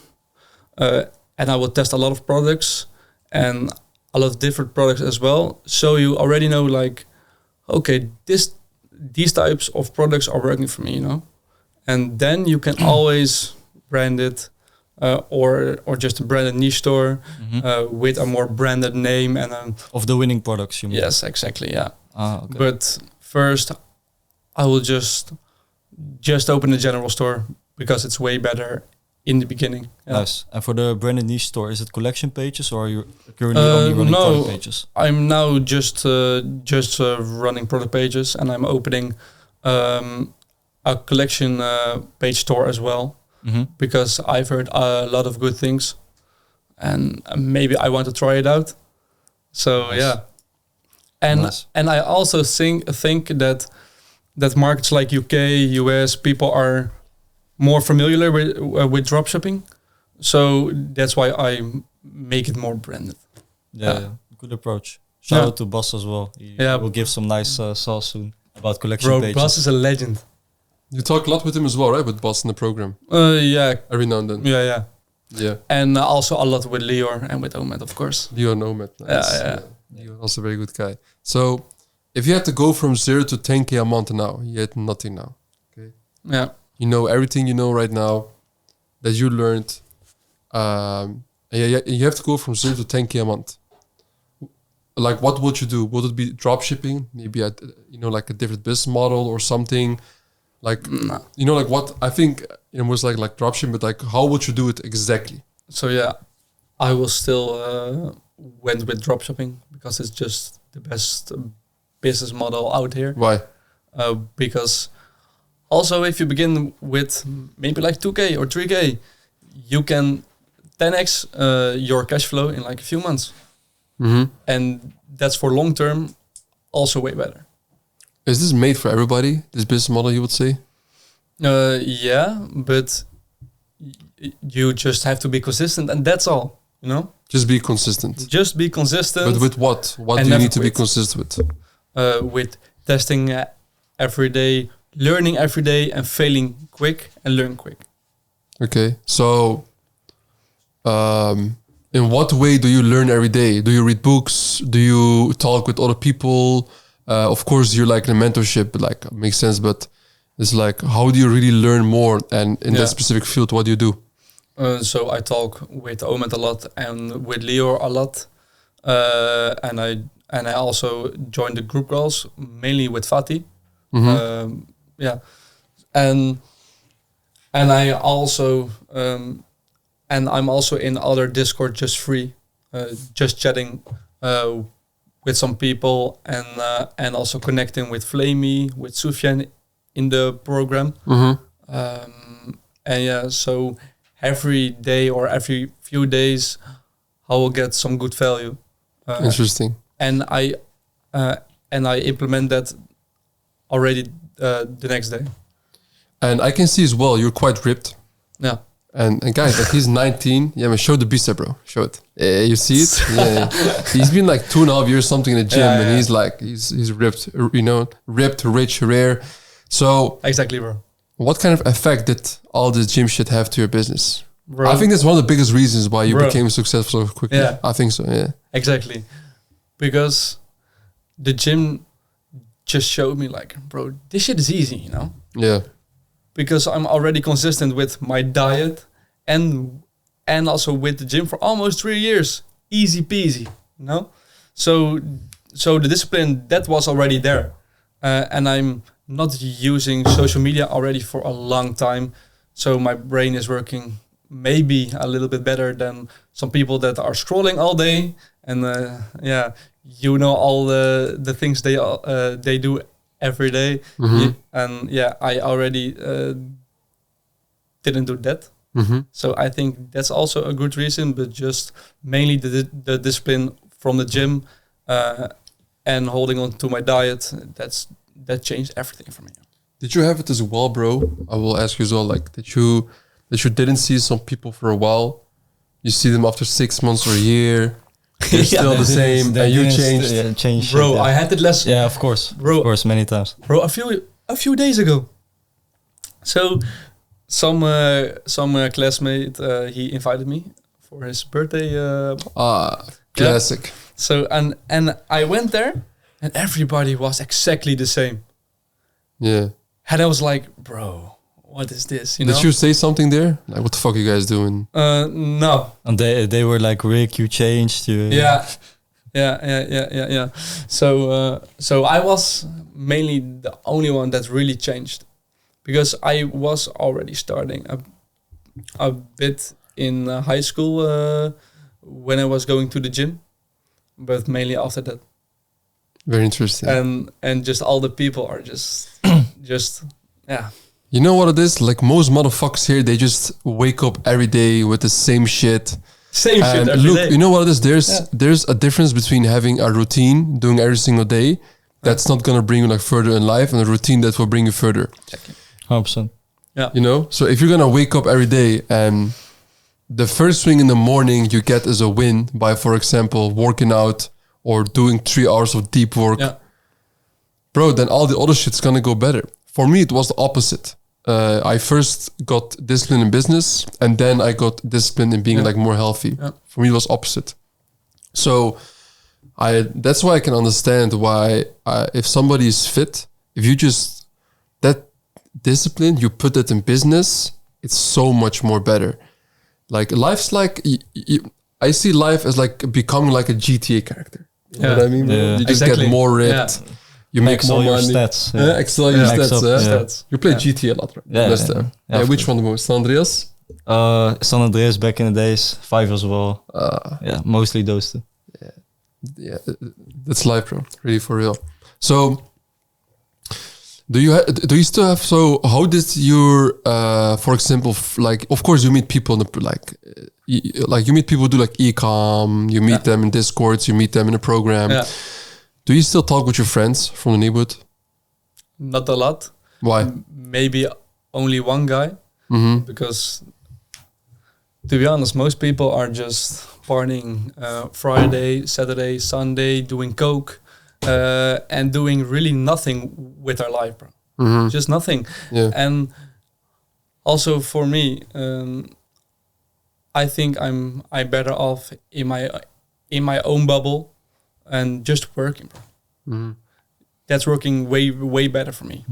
and I will test a lot of products and a lot of different products as well. So you already know, like, okay, these types of products are working for me, you know, and then you can always brand it, or just a branded niche store with a more branded name and of the winning products. You mean? Yes, exactly. Yeah. Okay. But first, I will just open a general store because it's way better in the beginning. Yeah. Nice. And for the branded niche store, is it collection pages or are you currently only running product pages? I'm now just running product pages, and I'm opening a collection page store as well, because I've heard a lot of good things, and maybe I want to try it out. So nice. Yeah, and I also think that markets like UK, US, people are more familiar with dropshipping, so that's why I make it more branded. Yeah. Good approach. Shout out to Bas as well. We'll give some nice sauce soon about collection pages. Bro, Bas is a legend. You talk a lot with him as well, right? With Bas in the program. Yeah. Every now and then. Yeah. And also a lot with Lior and with Omet, of course. Lior and Omet. Nice. Yeah. Lior, also a very good guy. So, if you had to go from 0 to 10K a month now, you had nothing now. Okay. Yeah. You know everything you know right now that you learned. You have to go from 0 to 10K a month. Like, what would you do? Would it be dropshipping? Maybe like a different business model or something? Like, like what I think it was like dropshipping, but like, how would you do it exactly? So yeah, I will still went with dropshipping because it's just the best business model out here. Why? Because also, if you begin with maybe like 2K or 3K, you can 10x your cash flow in like a few months. And that's for long term also way better. Is this made for everybody, this business model, you would say? Yeah, but you just have to be consistent, and that's all, you know? Just be consistent. Just be consistent. But with what? What do you need to be consistent with? With testing every day, learning every day, and failing quick and learn quick. Okay. So, in what way do you learn every day? Do you read books? Do you talk with other people? Of course, you're like in a mentorship, like makes sense, but it's like, how do you really learn more? And in that specific field, what do you do? So I talk with Omet a lot and with Lior a lot. And I also joined the group calls, mainly with Fatih. And I also and I'm also in other Discord just free, just chatting with some people and also connecting with Flamey, with Sufjan in the program. So every day or every few days I will get some good value. Interesting. And I implement that already the next day. And I can see as well, you're quite ripped. Yeah. And guys, like he's 19. Yeah, man, show the bicep, bro. Show it. You see it? Yeah. He's been like 2.5 years something in the gym, and he's like, he's ripped, ripped, rich, rare. So Exactly, bro. what kind of effect did all this gym shit have to your business? Bro. I think that's one of the biggest reasons why you Bro. became successful so quickly. Yeah. I think so, yeah. Exactly. Because the gym just showed me like, bro, this shit is easy, you know? Yeah. Because I'm already consistent with my diet and also with the gym for almost 3 years. Easy peasy, you know? So the discipline, that was already there. And I'm not using social media already for a long time. So my brain is working maybe a little bit better than some people that are scrolling all day. And yeah, you know, all the things they do every day. Mm-hmm. And yeah, I already didn't do that. Mm-hmm. So I think that's also a good reason, but just mainly the discipline from the gym and holding on to my diet, that changed everything for me. Did you have it as well, bro? I will ask you as well, like that you didn't see some people for a while. You see them after 6 months or a year. They're still the same, and you changed. Yeah, changed. Bro, yeah. I had it less. Yeah, of course. Bro. Of course, many times. Bro, a few days ago. So some classmate he invited me for his birthday. Classic. Yeah. So and I went there, and everybody was exactly the same. Yeah. And I was like, bro, what is this? You Did know? you say something there? Like, what the fuck are you guys doing? No. And they were like, Rick, you changed. Yeah. Yeah. So I was mainly the only one that really changed, because I was already starting a bit in high school when I was going to the gym, but mainly after that. Very interesting. And just all the people are just yeah. You know what it is? Like most motherfuckers here, they just wake up every day with the same shit. Same shit And every look, day. you know what it is? There's a difference between having a routine, doing every single day, that's not gonna bring you like further in life, and a routine that will bring you further. 100%. Yeah. You know? So if you're gonna wake up every day and the first thing in the morning you get is a win by, for example, working out or doing 3 hours of deep work, bro, then all the other shit's gonna go better. For me, it was the opposite. I first got discipline in business, and then I got discipline in being like more healthy. Yeah. For me, it was opposite. So that's why I can understand why if somebody is fit, if you just, that discipline, you put it in business, it's so much more better. Like life's like, I see life as like becoming like a GTA character. You know what I mean? Yeah. You just Exactly. get more ripped. Yeah. You Max make more all your money. stats. Excel your Max stats. up, Stats. You play Yeah. GTA a lot, right? Yeah, Last yeah. time. Yeah, of Which course. one the most? San Andreas? San Andreas back in the days, 5 as well. Yeah, mostly those two. Yeah, that's life, bro. Really, for real. So, do you still have? So, how did your, for example, like, of course, you meet people in the you meet people who do like e-com. You meet them in Discords. You meet them in a program. Yeah. Do you still talk with your friends from the neighborhood? Not a lot. Why? Maybe only one guy. Mm-hmm. Because to be honest, most people are just partying Friday, Saturday, Sunday, doing coke, and doing really nothing with their life, bro. Mm-hmm. Just nothing. Yeah. And also for me, I think I'm better off in my own bubble and just working, bro. Mm-hmm. That's working way better for me.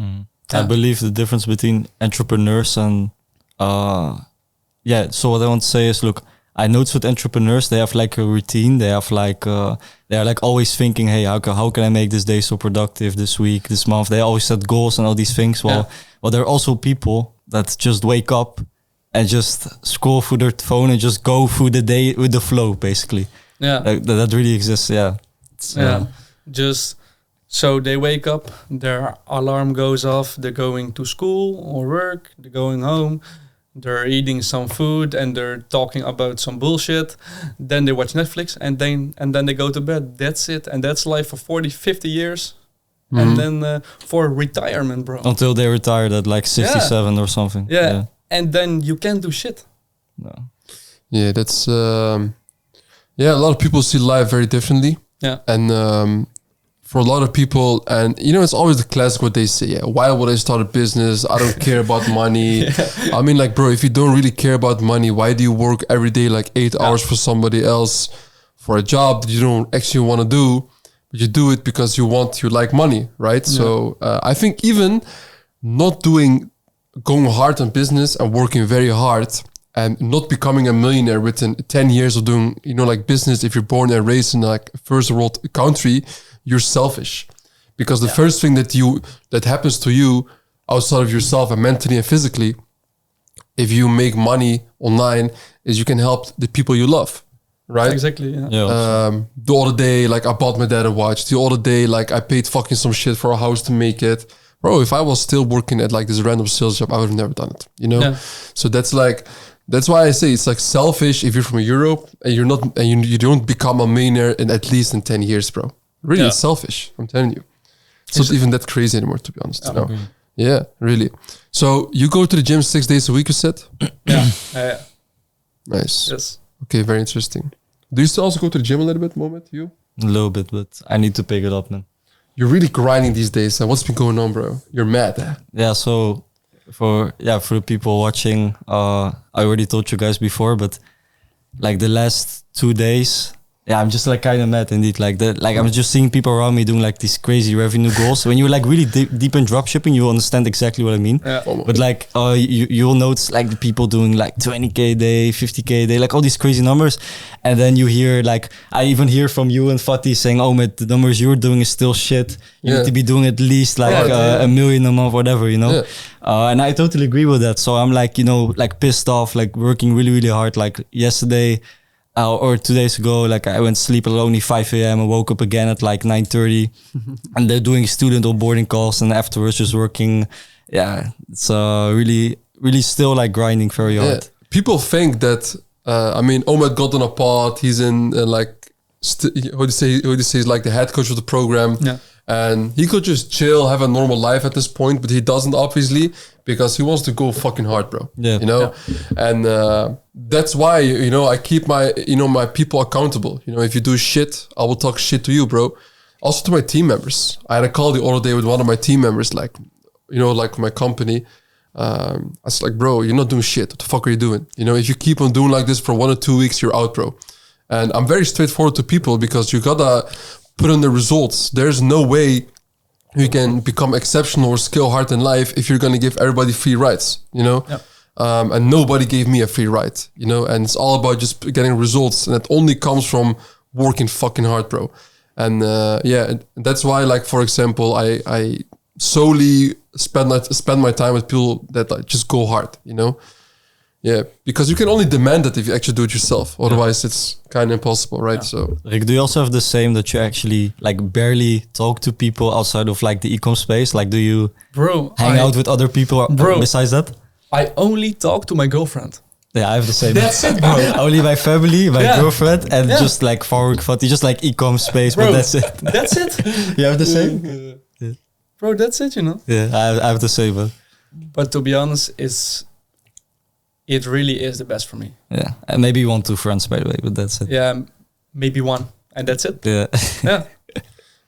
I believe the difference between entrepreneurs and so what I want to say is, look, I notice with entrepreneurs, they have like a routine. They have like they are like always thinking, hey, how can I make this day so productive, this week, this month? They always set goals and all these things. Well, there are also people that just wake up and just scroll through their phone and just go through the day with the flow, basically. Yeah, that really exists. Yeah, just. So they wake up, their alarm goes off, they're going to school or work, they're going home, they're eating some food and they're talking about some bullshit. Then they watch Netflix and then they go to bed. That's it. And that's life for 40, 50 years. Mm-hmm. And then for retirement, bro. Until they retired at like 67 or something. Yeah. And then you can't do shit. No. Yeah, that's... a lot of people see life very differently. Yeah. And... for a lot of people, and you know, it's always the classic what they say, yeah, why would I start a business? I don't care about money. I mean, like, bro, if you don't really care about money, why do you work every day like 8 hours for somebody else for a job that you don't actually want to do, but you do it because you like money, right? So I think even not going hard on business and working very hard and not becoming a millionaire within 10 years of doing, you know, like business, if you're born and raised in like a first world country, you're selfish. Because the first thing that happens to you outside of yourself and mentally and physically, if you make money online, is you can help the people you love, right? Exactly, yeah. The other day, like I bought my dad a watch. The other day, like I paid fucking some shit for a house to make it. Bro, if I was still working at like this random sales job, I would have never done it, you know? Yeah. So that's why I say it's like selfish if you're from Europe and you're not, and you don't become a millionaire in at least in 10 years, bro. Really, it's selfish. I'm telling you. It's not even that crazy anymore, to be honest. No. Yeah, really. So you go to the gym 6 days a week, you said? Yeah. Nice. Yes. Okay, very interesting. Do you still also go to the gym a little bit, Mohamed? You? A little bit, but I need to pick it up, man. You're really grinding these days. What's been going on, bro? You're mad, eh? Yeah, so for the people watching, I already told you guys before, but like the last 2 days, I'm just like kind of mad indeed. Like that, like I'm just seeing people around me doing like these crazy revenue goals. When you're like really deep in dropshipping, you understand exactly what I mean. Yeah. But like you'll notice like the people doing like 20K a day, 50K a day, like all these crazy numbers. And then you hear like, I even hear from you and Fatih saying, oh, man, the numbers you're doing is still shit. You need to be doing at least like $1 million a month, whatever, you know? Yeah. And I totally agree with that. So I'm like, you know, like pissed off, like working really, really hard. Like yesterday, or 2 days ago, like I went to sleep at only 5 a.m. and woke up again at like 9:30 and they're doing student onboarding calls and afterwards just working. Yeah, it's really, really still like grinding very hard. People think that, I mean, Omid got on a pod, he's in like, how do you say, he's like the head coach of the program. Yeah. And he could just chill, have a normal life at this point, but he doesn't obviously because he wants to go fucking hard, bro. Yeah. You know? Yeah. And that's why, you know, I keep my people accountable. You know, if you do shit, I will talk shit to you, bro. Also to my team members. I had a call the other day with one of my team members, like, you know, like my company. I was like, bro, you're not doing shit. What the fuck are you doing? You know, if you keep on doing like this for 1 or 2 weeks, you're out, bro. And I'm very straightforward to people because you gotta put in the results. There's no way you can become exceptional or skill hard in life if you're going to give everybody free rides, you know? Yep. And nobody gave me a free ride, you know? And it's all about just getting results. And it only comes from working fucking hard, bro. And that's why, like, for example, I solely spend my time with people that like, just go hard, you know? Yeah, because you can only demand that if you actually do it yourself. Otherwise, it's kind of impossible, right? Yeah. So, Rick, do you also have the same that you actually like barely talk to people outside of like the e-com space? Like, do you hang out with other people besides that? I only talk to my girlfriend. Yeah, I have the same. That's it, bro. Only my family, my girlfriend, and just like Faruk, Fatih, just like e-com space, bro, but that's it. That's it. You have the same? Yeah. Bro, that's it, you know? Yeah, I have the same. But to be honest, it really is the best for me. Yeah, and maybe 1, 2 friends, by the way, but that's it. Yeah, maybe 1, and that's it. Yeah. Yeah.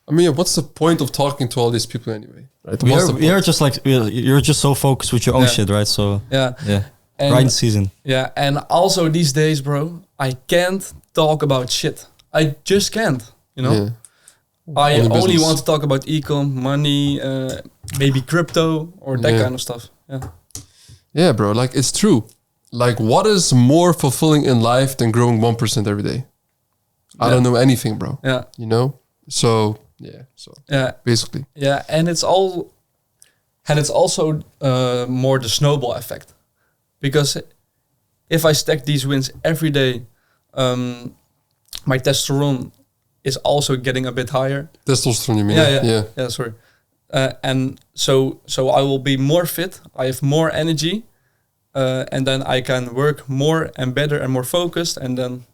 I mean, what's the point of talking to all these people anyway? Right? You're just like you're just so focused with your own shit, right? So yeah. Grind season. Yeah, and also these days, bro, I can't talk about shit. I just can't. You know, I only want to talk about e-com, money, maybe crypto or that kind of stuff. Yeah. Yeah, bro. Like it's true. Like, what is more fulfilling in life than growing 1% every day? I don't know anything, bro. Yeah. You know? So, basically. Yeah, and it's also more the snowball effect. Because if I stack these wins every day, my testosterone is also getting a bit higher. Testosterone, you mean? Yeah, sorry. And so I will be more fit. I have more energy. And then I can work more and better and more focused. And then...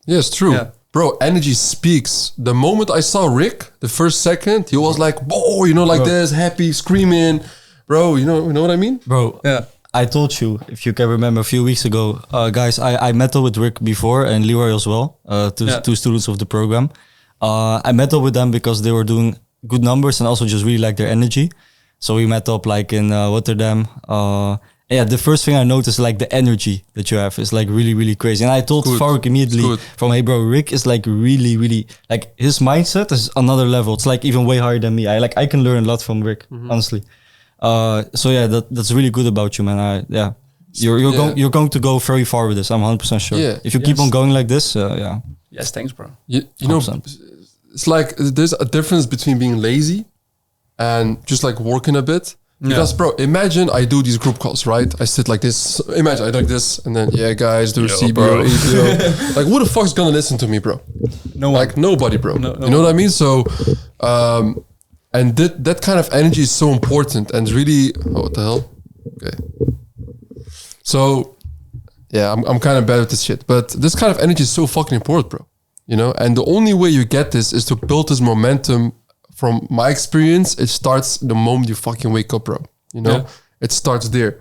Yes, true. Yeah. Bro, energy speaks. The moment I saw Rick, the first second, he was like, whoa, you know, like this, happy, screaming. Bro, you know what I mean? Bro, I told you, if you can remember, a few weeks ago, guys, I met with Rick before and Leroy as well, two students of the program. I met up with them because they were doing good numbers and also just really like their energy. So we met up like in Rotterdam. The first thing I noticed, like the energy that you have is like really, really crazy. And I told Faruk immediately from, hey bro, Rick is like really, really, like his mindset is another level. It's like even way higher than me. I can learn a lot from Rick, honestly. So yeah, that's really good about you, man. You're going to go very far with this. I'm 100% sure. Yeah. If you keep on going like this, yeah. Yes, thanks, bro. You know, it's like there's a difference between being lazy and just like working a bit. Because, bro, imagine I do these group calls, right? I sit like this. Imagine I do like this, and then, yeah, guys, do CBO, EBO. Like, who the fuck's gonna listen to me, bro? No one. Like, nobody, bro. No you know what I mean? So, and that kind of energy is so important and really... Oh, what the hell? Okay. So, yeah, I'm kind of bad with this shit. But this kind of energy is so fucking important, bro. You know? And the only way you get this is to build this momentum. From my experience, it starts the moment you fucking wake up, bro. You know, it starts there.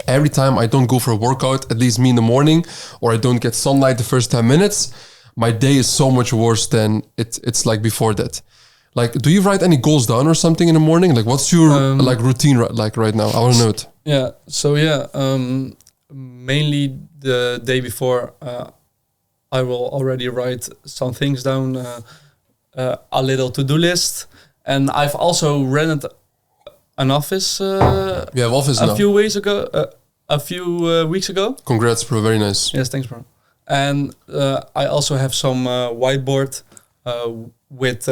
Every time I don't go for a workout, at least me in the morning, or I don't get sunlight the first 10 minutes, my day is so much worse than it's like before that. Like, do you write any goals down or something in the morning? Like, what's your like routine like right now? I want to know it. Yeah. So mainly the day before, I will already write some things down. A little to-do list, and I've also rented an office. You have office now. A few weeks ago. Congrats, bro. Very nice. Yes, thanks, bro. And I also have some whiteboard with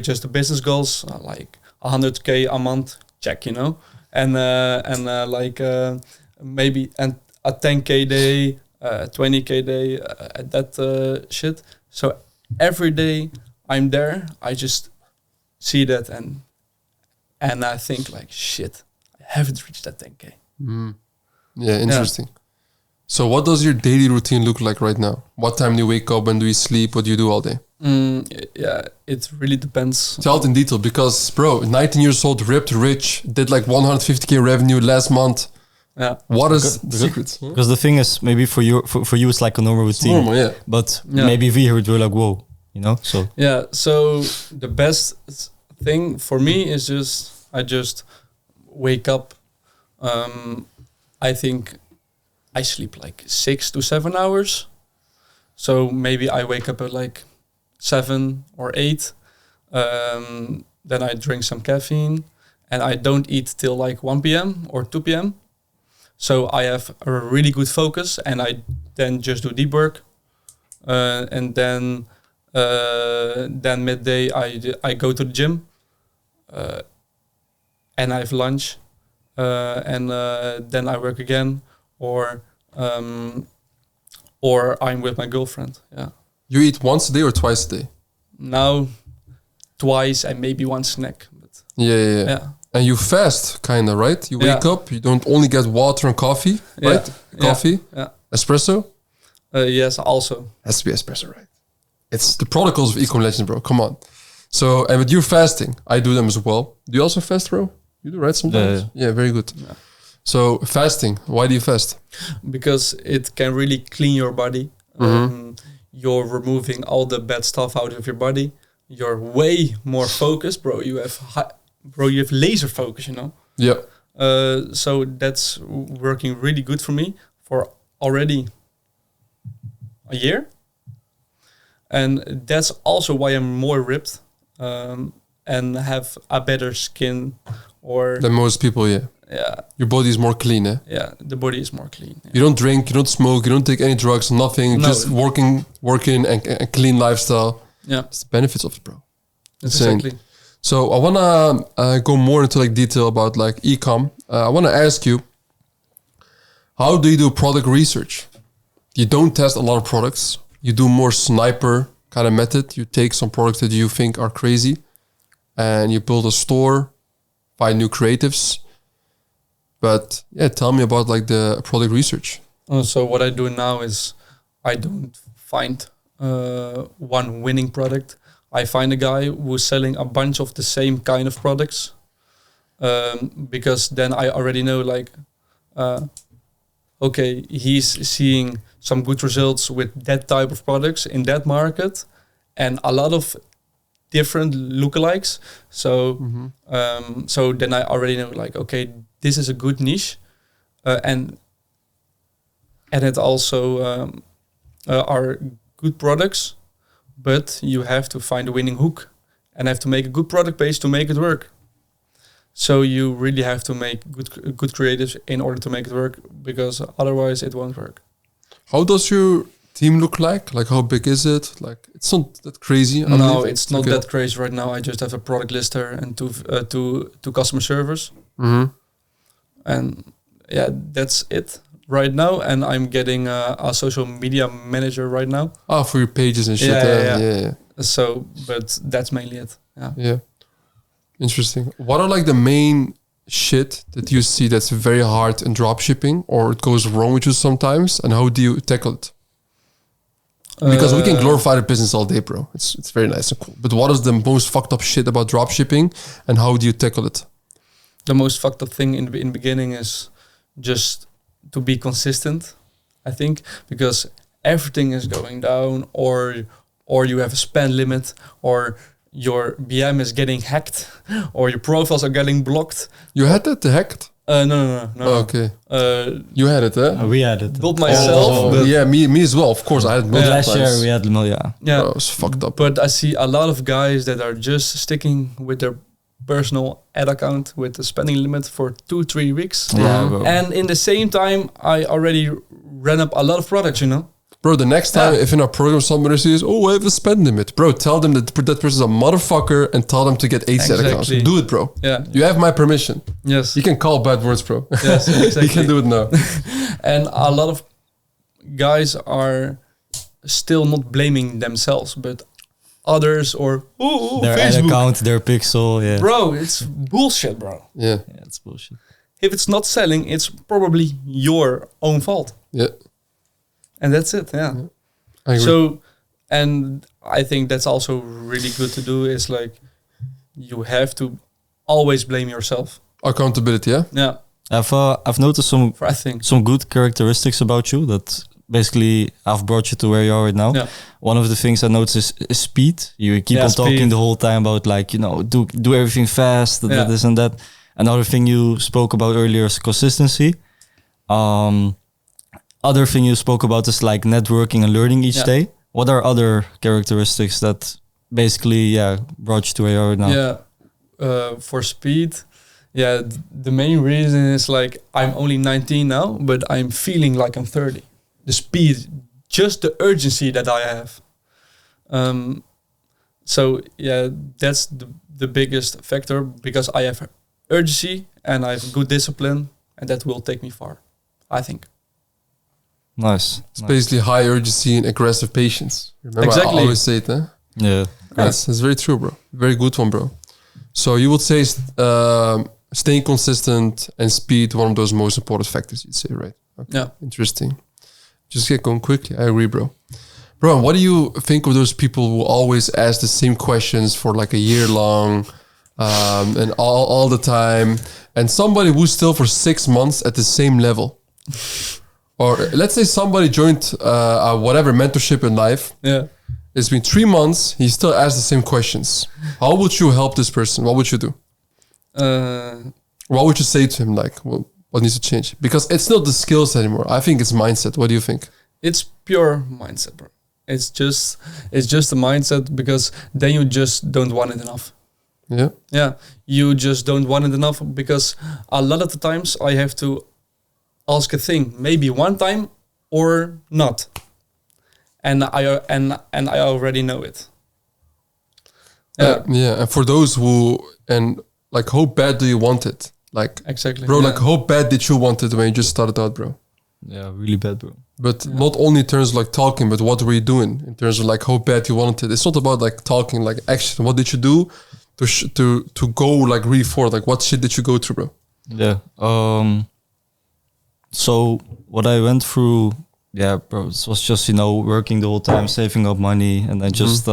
just the business goals, like 100K a month. Check, you know, and maybe a 10K day, 20K day, that shit. So every day. I'm there. I just see that and I think like shit. I haven't reached that 10K. Yeah, interesting. Yeah. So, what does your daily routine look like right now? What time do you wake up? When do you sleep? What do you do all day? Yeah, it really depends. Tell it in detail because, bro, 19 years old, ripped, rich, did like 150K revenue last month. Yeah. What is the secret? Because the thing is, maybe for you it's like a normal routine. It's normal, yeah. But maybe we hear it, we're like, whoa. You know, so so the best thing for me is I just wake up. I think I sleep like 6 to 7 hours. So maybe I wake up at like 7 or 8. Then I drink some caffeine, and I don't eat till like 1 p.m. or 2 p.m. So I have a really good focus, and I then just do deep work, and then midday I go to the gym, and I have lunch, and then I work again, or I'm with my girlfriend. Yeah. You eat once a day or twice a day? Now, twice and maybe one snack. But yeah. And you fast, kinda, right? You wake up, you don't only get water and coffee, right? Coffee, espresso. Yes, also has to be espresso, right? It's the protocols of Ecom Legends, bro. Come on. So, and with your fasting, I do them as well. Do you also fast, bro? You do, right? Sometimes? Yeah, very good. Yeah. So, fasting. Why do you fast? Because it can really clean your body. You're removing all the bad stuff out of your body. You're way more focused, bro. You have laser focus, you know? Yeah. So, that's working really good for me for already a year. And that's also why I'm more ripped and have a better skin than most people, yeah. Your body is more clean, eh? Yeah, the body is more clean. Yeah. You don't drink, you don't smoke, you don't take any drugs, nothing. No. Just working and clean lifestyle. Yeah. It's the benefits of it, bro. Exactly. So I want to go more into like detail about like e-com. I want to ask you, how do you do product research? You don't test a lot of products. You do more sniper kind of method. You take some products that you think are crazy and you build a store, find new creatives. But yeah, tell me about like the product research. So what I do now is I don't find one winning product. I find a guy who's selling a bunch of the same kind of products, because then I already know like, okay, he's seeing some good results with that type of products in that market, and a lot of different lookalikes. So so then I already know, like, okay, this is a good niche, and it also are good products, but you have to find a winning hook and have to make a good product base to make it work. So you really have to make good creatives in order to make it work, because otherwise it won't work. How does your team look like? Like, how big is it? Like, it's not that crazy. No, it's not that crazy right now. I just have a product lister and two customer servers. And yeah, that's it right now. And I'm getting a social media manager right now. Ah, for your pages and shit. Yeah. So, but that's mainly it. Yeah. Interesting. What are like the main shit that you see that's very hard in dropshipping, or it goes wrong with you sometimes, and how do you tackle it? Because we can glorify the business all day, bro. It's very nice and cool. But what is the most fucked up shit about dropshipping, and how do you tackle it? The most fucked up thing in the beginning is just to be consistent, I think, because everything is going down, or you have a spend limit, or your BM is getting hacked, or your profiles are getting blocked. You had that hacked? No. Oh, okay. You had it, eh? We had it. Not myself. But yeah, me as well. Of course, I had it. Last year we had Yeah, it was fucked up. But I see a lot of guys that are just sticking with their personal ad account with the spending limit for 2-3 weeks. Yeah, bro. And in the same time, I already ran up a lot of products, you know. Bro, the next time if in our program somebody says, oh, I have a spend limit, bro, tell them that that person's a motherfucker and tell them to get 8 set accounts. Do it, bro. Yeah. You have my permission. Yes. You can call bad words, bro. Yes, exactly. You can do it now. And a lot of guys are still not blaming themselves, but others, or their Facebook. ad account, their pixel. Yeah. Bro, it's bullshit, bro. Yeah. Yeah, it's bullshit. If it's not selling, it's probably your own fault. Yeah. And that's it, yeah. I agree. So, and I think that's also really good to do, is like, you have to always blame yourself. Accountability, yeah? Yeah. I've noticed some good characteristics about you that basically have brought you to where you are right now. Yeah. One of the things I noticed is speed. You keep on talking speed. the whole time about, like, you know, do everything fast, this and that. Another thing you spoke about earlier is consistency. Other thing you spoke about is like networking and learning each day. What are other characteristics that basically brought you to where you are right now? Yeah, for speed, the main reason is like, I'm only 19 now, but I'm feeling like I'm 30. The speed, just the urgency that I have. So yeah, that's the biggest factor, because I have urgency and I have good discipline, and that will take me far, I think. Nice. It's basically high urgency and aggressive patience. Remember, Exactly. I always say it, eh? Yeah. That's very true, bro. Very good one, bro. So you would say staying consistent and speed, one of those most important factors, you'd say, right? Okay. Yeah. Interesting. Just get going quickly. I agree, bro. Bro, what do you think of those people who always ask the same questions for like a year long and all the time, and somebody who's still for 6 months at the same level? Or let's say somebody joined whatever mentorship in life. Yeah. It's been 3 months. He still asks the same questions. How would you help this person? What would you do? What would you say to him? Like, what needs to change? Because it's not the skills anymore. I think it's mindset. What do you think? It's pure mindset, bro. It's just a mindset, because then you just don't want it enough. Yeah. Yeah. You just don't want it enough, because a lot of the times I have to ask a thing maybe one time or not, and I already know it. And for those who, and like, how bad do you want it? Like, exactly, bro. Like, how bad did you want it when you just started out, bro? Yeah, really bad, bro. But not only in terms of like talking, but what were you doing in terms of like how bad you wanted it? It's not about like talking, like action. What did you do to go like really forward? Like, what shit did you go through, bro? Yeah. So what I went through, bro, it was just, you know, working the whole time, saving up money, and then just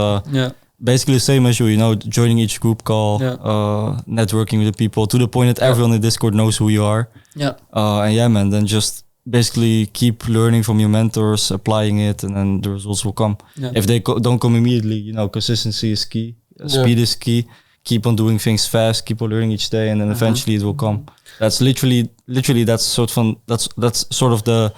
basically the same as you, you know, joining each group call, networking with the people to the point that everyone in Discord knows who you are. Yeah. And yeah, man, then just basically keep learning from your mentors, applying it, and then the results will come. Yeah. If they don't come immediately, you know, consistency is key. Speed is key. Keep on doing things fast. Keep on learning each day, and then eventually it will come. That's literally that's sort of the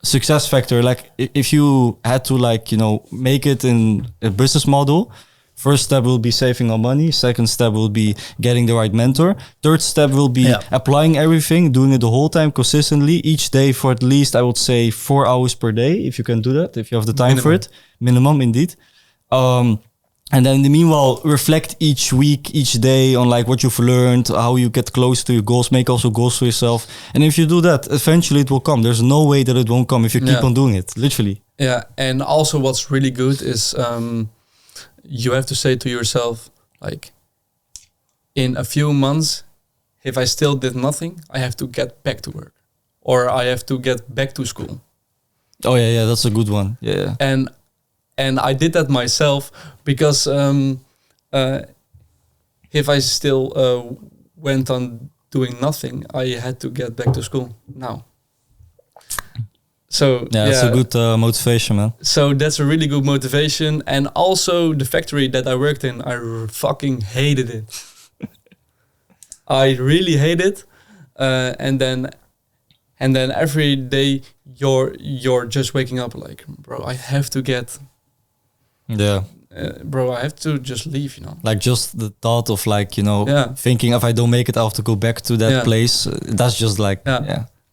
success factor. Like if you had to like, you know, make it in a business model, first step will be saving our money. Second step will be getting the right mentor. Third step will be applying everything, doing it the whole time consistently, each day for at least, I would say, 4 hours per day, if you can do that, if you have the time for it. Minimum, indeed. And then in the meanwhile, reflect each week, each day on like what you've learned, how you get close to your goals, make also goals for yourself. And if you do that, eventually it will come. There's no way that it won't come if you keep on doing it, literally. Yeah, and also what's really good is you have to say to yourself, like, in a few months, if I still did nothing, I have to get back to work. Or I have to get back to school. Oh, yeah, that's a good one. Yeah. And I did that myself because if I still went on doing nothing, I had to get back to school now. So that's a good motivation, man. So that's a really good motivation. And also the factory that I worked in, I fucking hated it. I really hate it. And then every day you're just waking up like, bro, I have to get... bro, I have to just leave, you know. Like just the thought of like, you know, thinking if I don't make it, I have to go back to that place. That's just like,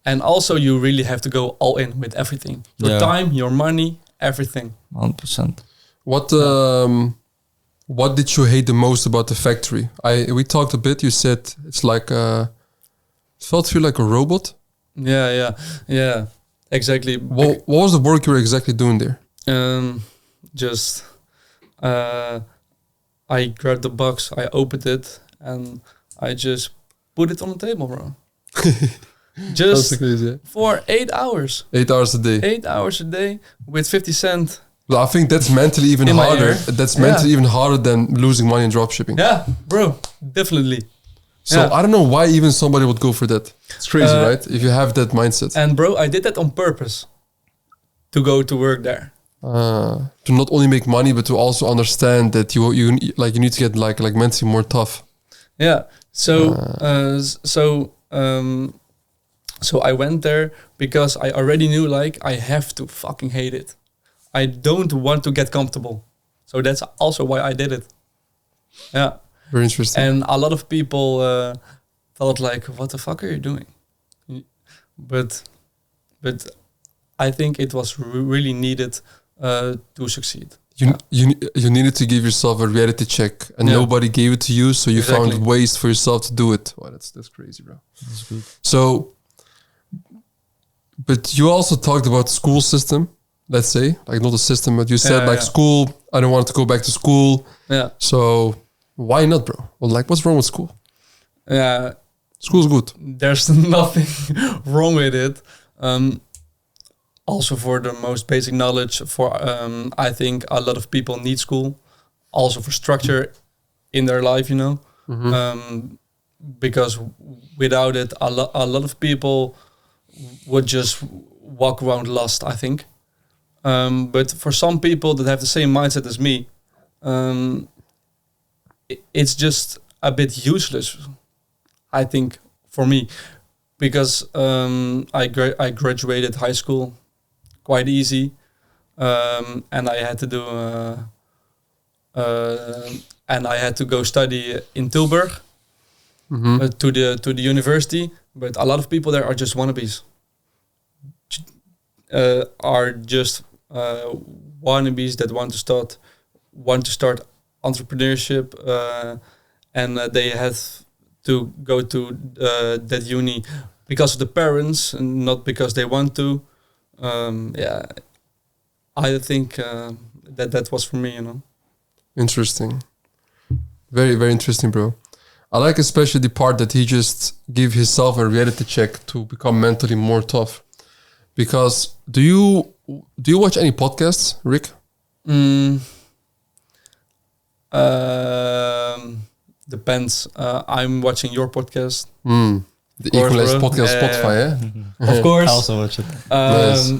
And also you really have to go all in with everything. Your time, your money, everything. 100%. What did you hate the most about the factory? We talked a bit. You said it's like it felt to you like a robot. Yeah, exactly. What was the work you were exactly doing there? I grabbed the box, I opened it, and I just put it on the table, bro. Just crazy, for 8 hours. 8 hours a day. 8 hours a day with 50 cents. Well, I think that's mentally even harder. That's mentally even harder than losing money in dropshipping. Yeah, bro, definitely. So I don't know why even somebody would go for that. It's crazy, right? If you have that mindset. And bro, I did that on purpose to go to work there. To not only make money, but to also understand that you need to get like mentally more tough. Yeah. So I went there because I already knew like I have to fucking hate it. I don't want to get comfortable. So that's also why I did it. Yeah. Very interesting. And a lot of people thought like, what the fuck are you doing? But I think it was really needed to succeed. You needed to give yourself a reality check, and nobody gave it to you, so you found ways for yourself to do it. Wow, that's crazy, bro. That's good. So, but you also talked about school system. Let's say, like not a system, but you said school. I don't want to go back to school. Yeah. So why not, bro? Well, like, what's wrong with school? Yeah. School's good. There's nothing wrong with it. Also for the most basic knowledge, I think a lot of people need school. Also for structure in their life, you know. Because without it, a lot of people would just walk around lost, I think. But for some people that have the same mindset as me, it's just a bit useless, I think, for me. Because I graduated high school quite easy, and I had to do and I had to go study in Tilburg to the university. But a lot of people there are just wannabes. Are just wannabes that want to start entrepreneurship, and they have to go to that uni because of the parents and not because they want to. I think that was for me, you know. Interesting. Very, very interesting, bro. I like especially the part that he just gave himself a reality check to become mentally more tough. Because do you watch any podcasts, Rick? Depends. I'm watching your podcast. The course, Equalize bro. podcast Yeah. Spotify, Of course. I also watch it. Nice.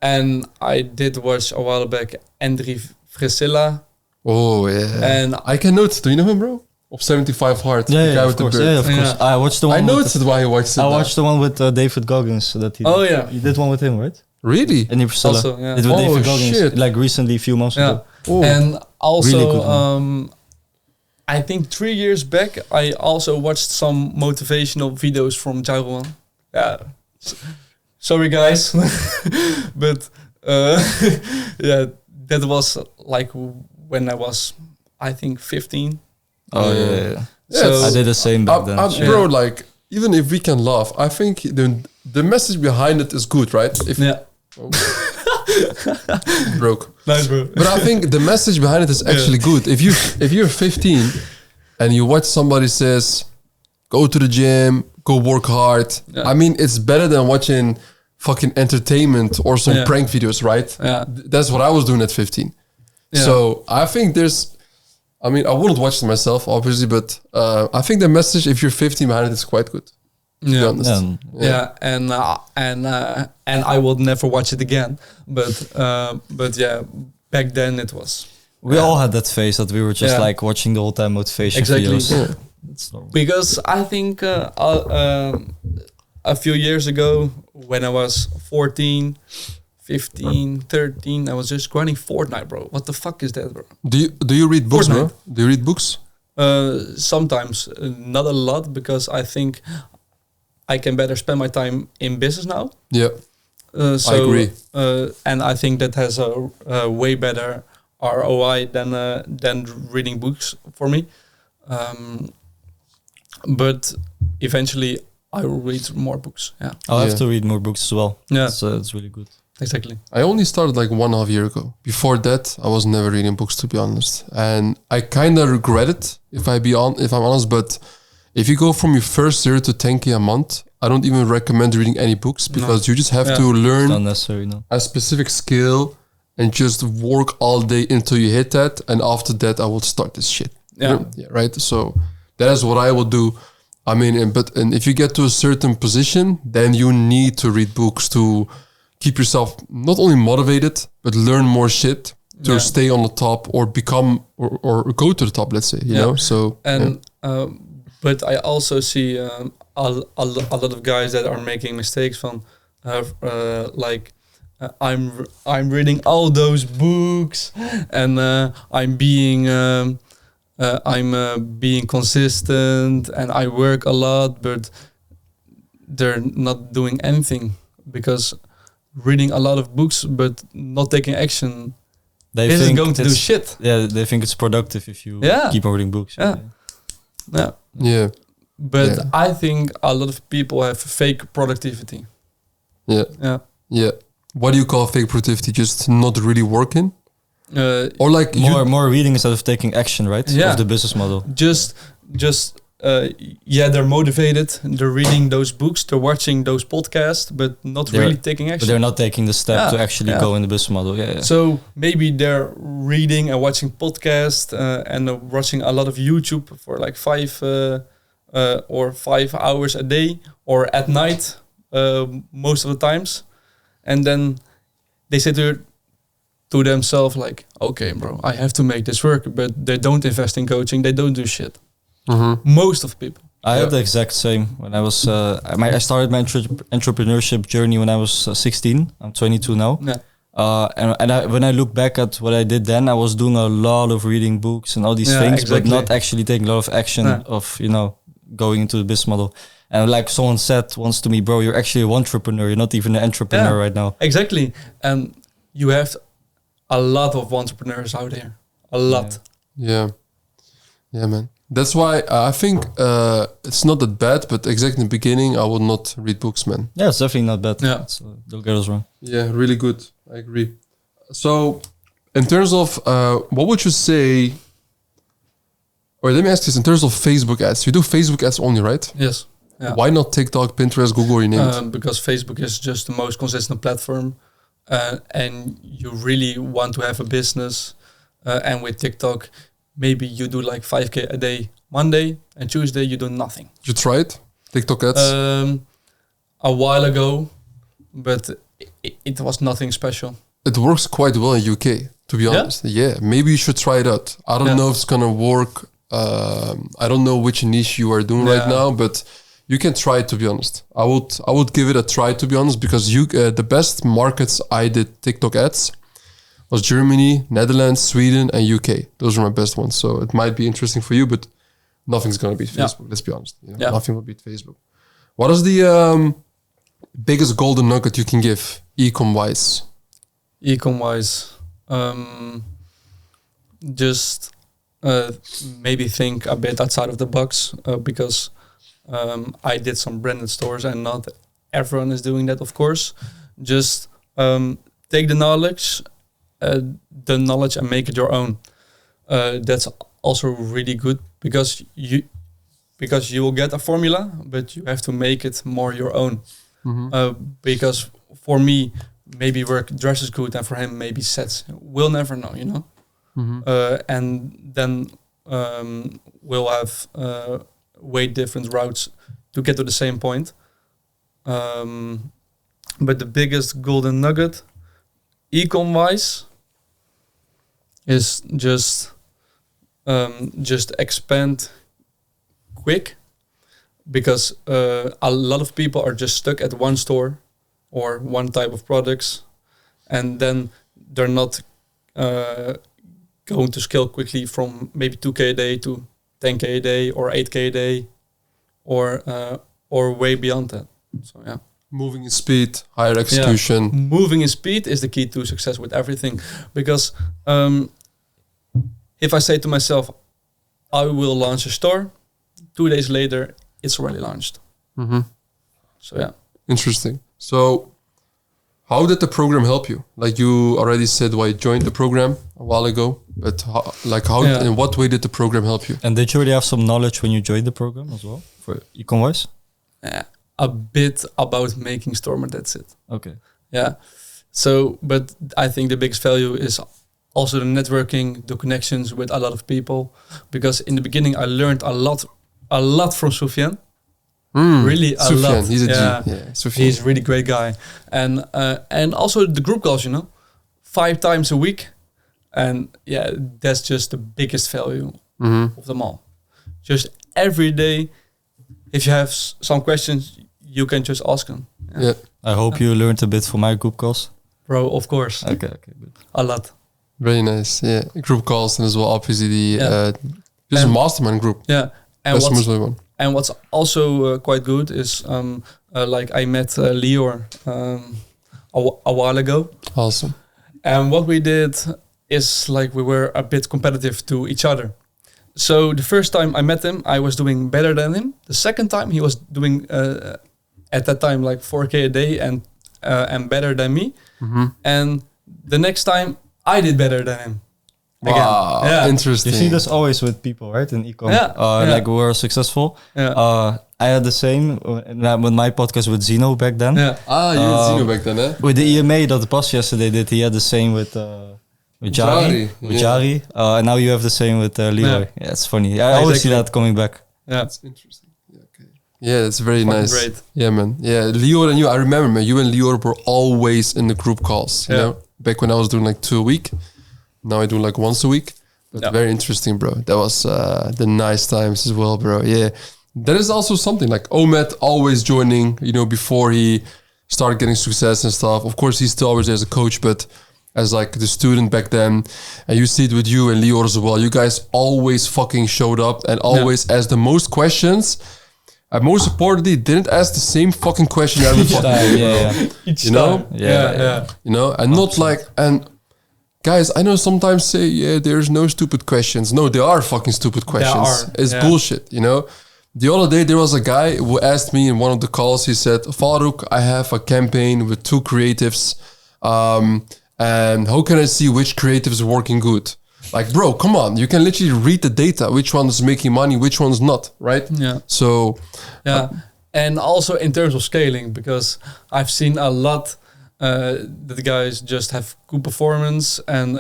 And I did watch a while back Andri Frisilla. Oh, yeah. And I can notice. Do you know him, bro? Of 75 Hard. Yeah, the yeah, guy of with the course. beard. Yeah, of course. Yeah. I watched the one. I with noticed it while he watched it. I watched the one with David Goggins that he. Oh, yeah. You did one with him, right? Really? And Priscilla. Also, yeah. Did with Oh, David Goggins, shit. like recently, a few months Yeah. ago. Oh. And also, Really good one. I think 3 years back, I also watched some motivational videos from Jairon. Yeah. Sorry, guys. But yeah, that was like when I was, I think, 15. Oh yeah. Yeah, So it's- I did the same back then. Bro, like, even if we can laugh, I think the message behind it is good, right? If yeah, broke. nice, bro. But I think the message behind it is actually good. If you're 15 and you watch somebody says, go to the gym, go work hard. Yeah. I mean, it's better than watching fucking entertainment or some Yeah. prank videos, right? Yeah. That's what I was doing at 15. Yeah. So I think I wouldn't watch it myself, obviously, but I think the message, if you're 15 behind it, is quite good. To be Yeah. honest. Yeah. Yeah, and I will never watch it again. But yeah, back then it was We all had that phase that we were just Yeah. like watching the whole time motivation Exactly. videos. Yeah. It's normal. because I think a few years ago when I was 14, 15, 13, I was just grinding Fortnite, bro. What the fuck is that, bro? Do you read books, bro? Fortnite. Do you read books? Sometimes, not a lot, because I think I can better spend my time in business now. Yeah. So, I agree. And I think that has a way better ROI than reading books for me. But eventually, I will read more books. Yeah, I'll have Yeah. to read more books as well. Yeah. It's really good. exactly. I only started like 1.5 years ago. Before that, I was never reading books, to be honest. And I kind of regret it, if I'm honest. But if you go from your first 0 to 10K a month, I don't even recommend reading any books, because you just have Yeah. to It's learn not necessary, no. a specific skill and just work all day until you hit that. And after that, I will start this shit. Yeah. Right. So that is what I will do. I mean, and if you get to a certain position, then you need to read books to keep yourself not only motivated, but learn more shit to Yeah. stay on the top or become or go to the top, let's say, you Yeah. know? So, And but I also see a lot of guys that are making mistakes from like I'm reading all those books and I'm being consistent and I work a lot, but they're not doing anything because reading a lot of books but not taking action They isn't think going to do it's- shit. Yeah, they think it's productive if you Yeah. keep on reading books. Yeah. Yeah. yeah. But Yeah. I think a lot of people have fake productivity. Yeah. Yeah. Yeah. What do you call fake productivity? Just not really working? Or like More reading instead of taking action, right? Yeah. Of the business model. just they're motivated. They're reading those books. They're watching those podcasts, but not They're- really taking But action. they're not taking the step Yeah, to actually yeah. go in the business model. Yeah, yeah. So maybe they're reading and watching podcasts and watching a lot of YouTube for like 5 hours a day or at night most of the times, and then they say to themselves like, "Okay, bro, I have to make this work," but they don't invest in coaching. They don't do shit. Most of people. I had the exact same when I was. I started my entrepreneurship journey when I was 16. I'm 22 now. Yeah. When I look back at what I did then, I was doing a lot of reading books and all these Yeah, things, exactly. but not actually taking a lot of action Yeah. of going into the business model. And like someone said once to me, bro, you're actually an entrepreneur. You're not even an entrepreneur Yeah. right now. Exactly. And you have a lot of entrepreneurs out there. A lot. Yeah. Yeah, man. That's why I think it's not that bad, but exactly in the beginning, I would not read books, man. Yeah, it's definitely not bad. Yeah. Don't get us wrong. Yeah, really good. I agree. So, in terms of what would you say, or let me ask this, in terms of Facebook ads, you do Facebook ads only, right? Yes. Yeah. Why not TikTok, Pinterest, Google, you name it? Because Facebook is just the most consistent platform, and you really want to have a business. And with TikTok, maybe you do like 5K a day Monday, and Tuesday you do nothing. You try it? TikTok ads? A while ago, but it was nothing special. It works quite well in UK, to be honest. Yeah, maybe you should try it out. I don't know if it's gonna work. I don't know which niche you are doing right now, but you can try it, to be honest. I would give it a try, to be honest, because the best markets I did TikTok ads was Germany, Netherlands, Sweden, and UK. Those are my best ones. So it might be interesting for you, but nothing's gonna beat Facebook. Let's be honest. You know, nothing will beat Facebook. What is the biggest golden nugget you can give e-com wise? E-com wise, just maybe think a bit outside of the box, because I did some branded stores and not everyone is doing that, of course. Just take the knowledge and make it your own. That's also really good because you will get a formula, but you have to make it more your own. Because for me, maybe work dress is good, and for him maybe sets. We'll never know, you know. And then we'll have way different routes to get to the same point. But the biggest golden nugget, e-com wise, is just expand quick, because a lot of people are just stuck at one store or one type of products, and then they're not going to scale quickly from maybe 2K a day to 10K a day or 8K a day or way beyond that. So yeah. Moving in speed, higher execution. Yeah. Moving in speed is the key to success with everything. Because if I say to myself, I will launch a store, 2 days later, it's already launched. So yeah. Interesting. So how did the program help you? Like you already said why you joined the program a while ago, but in what way did the program help you? And did you already have some knowledge when you joined the program as well for e-com wise? A bit about making store, but that's it. Okay. Yeah. So, but I think the biggest value is also the networking, the connections with a lot of people. Because in the beginning, I learned a lot from Soufiane. Really a lot. He's a G. Yeah, Soufiane. He's a really great guy. And also the group calls, 5 times a week. And yeah, that's just the biggest value of them all. Just every day, if you have some questions, you can just ask them. Yeah. I hope you learned a bit from my group calls. Bro, of course. Okay, good. A lot. Very nice. Yeah, group calls and as well, obviously the this is a mastermind group. Yeah, and what's also quite good is like I met Lior a while ago. Awesome. And what we did is like we were a bit competitive to each other. So the first time I met him, I was doing better than him. The second time he was doing at that time like 4K a day and better than me. And the next time I did better than him. Wow, yeah. Interesting. You see this always with people, right? In e-com, Yeah. like who are successful. Yeah. I had the same with my podcast with Zeno back then. Yeah. You had Zeno back then, eh? With the EMA that Bas yesterday did, he had the same with Jari. Jari. And now you have the same with Leroy. Yeah, it's funny. I always see that coming back. Yeah. That's interesting. Yeah, okay. Yeah, that's very Fucking nice. great. Yeah, man. Yeah, Lior and you, I remember, man, you and Lior were always in the group calls. You know, back when I was doing like 2 a week. Now I do like once a week. But very interesting, bro. That was the nice times as well, bro. Yeah. That is also something like Omet always joining, before he started getting success and stuff. Of course, he's still always there as a coach, but as like the student back then. And you see it with you and Lior as well. You guys always fucking showed up and always asked the most questions. And most importantly, didn't ask the same fucking question every fucking day. Each you know? time. Yeah. And not like... and. Guys, I know sometimes say, there's no stupid questions. No, there are fucking stupid questions. It's bullshit, The other day, there was a guy who asked me in one of the calls, he said, Farouk, I have a campaign with 2 creatives. And how can I see which creative is working good? Like, bro, come on. You can literally read the data, which one is making money, which one's not, right? Yeah. So... yeah. And also in terms of scaling, because I've seen a lot... the guys just have good performance and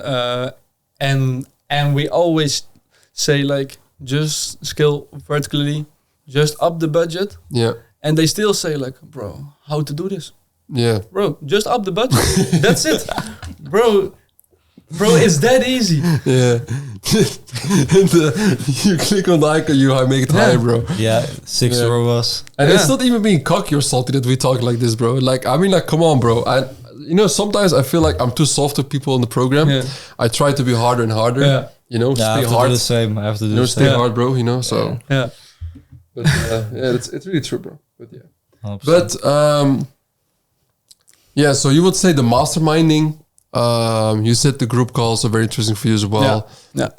we always say like just scale vertically, just up the budget. Yeah. And they still say like, bro, how to do this? Yeah. Bro, just up the budget. That's it. Bro, it's that easy. Yeah. And, you click on the icon, I make it higher, bro. Yeah, 6 euros. And it's not even being cocky or salty that we talk like this, bro. Like, I mean, like, come on, bro. Sometimes I feel like I'm too soft to people in the program. Yeah. I try to be harder and harder. Yeah. Stay I have to hard. do the same. I have to do the same. Stay hard, bro. So. Yeah. But it's really true, bro. But yeah. 100%. But so you would say the masterminding. You said the group calls are very interesting for you as well. Yeah.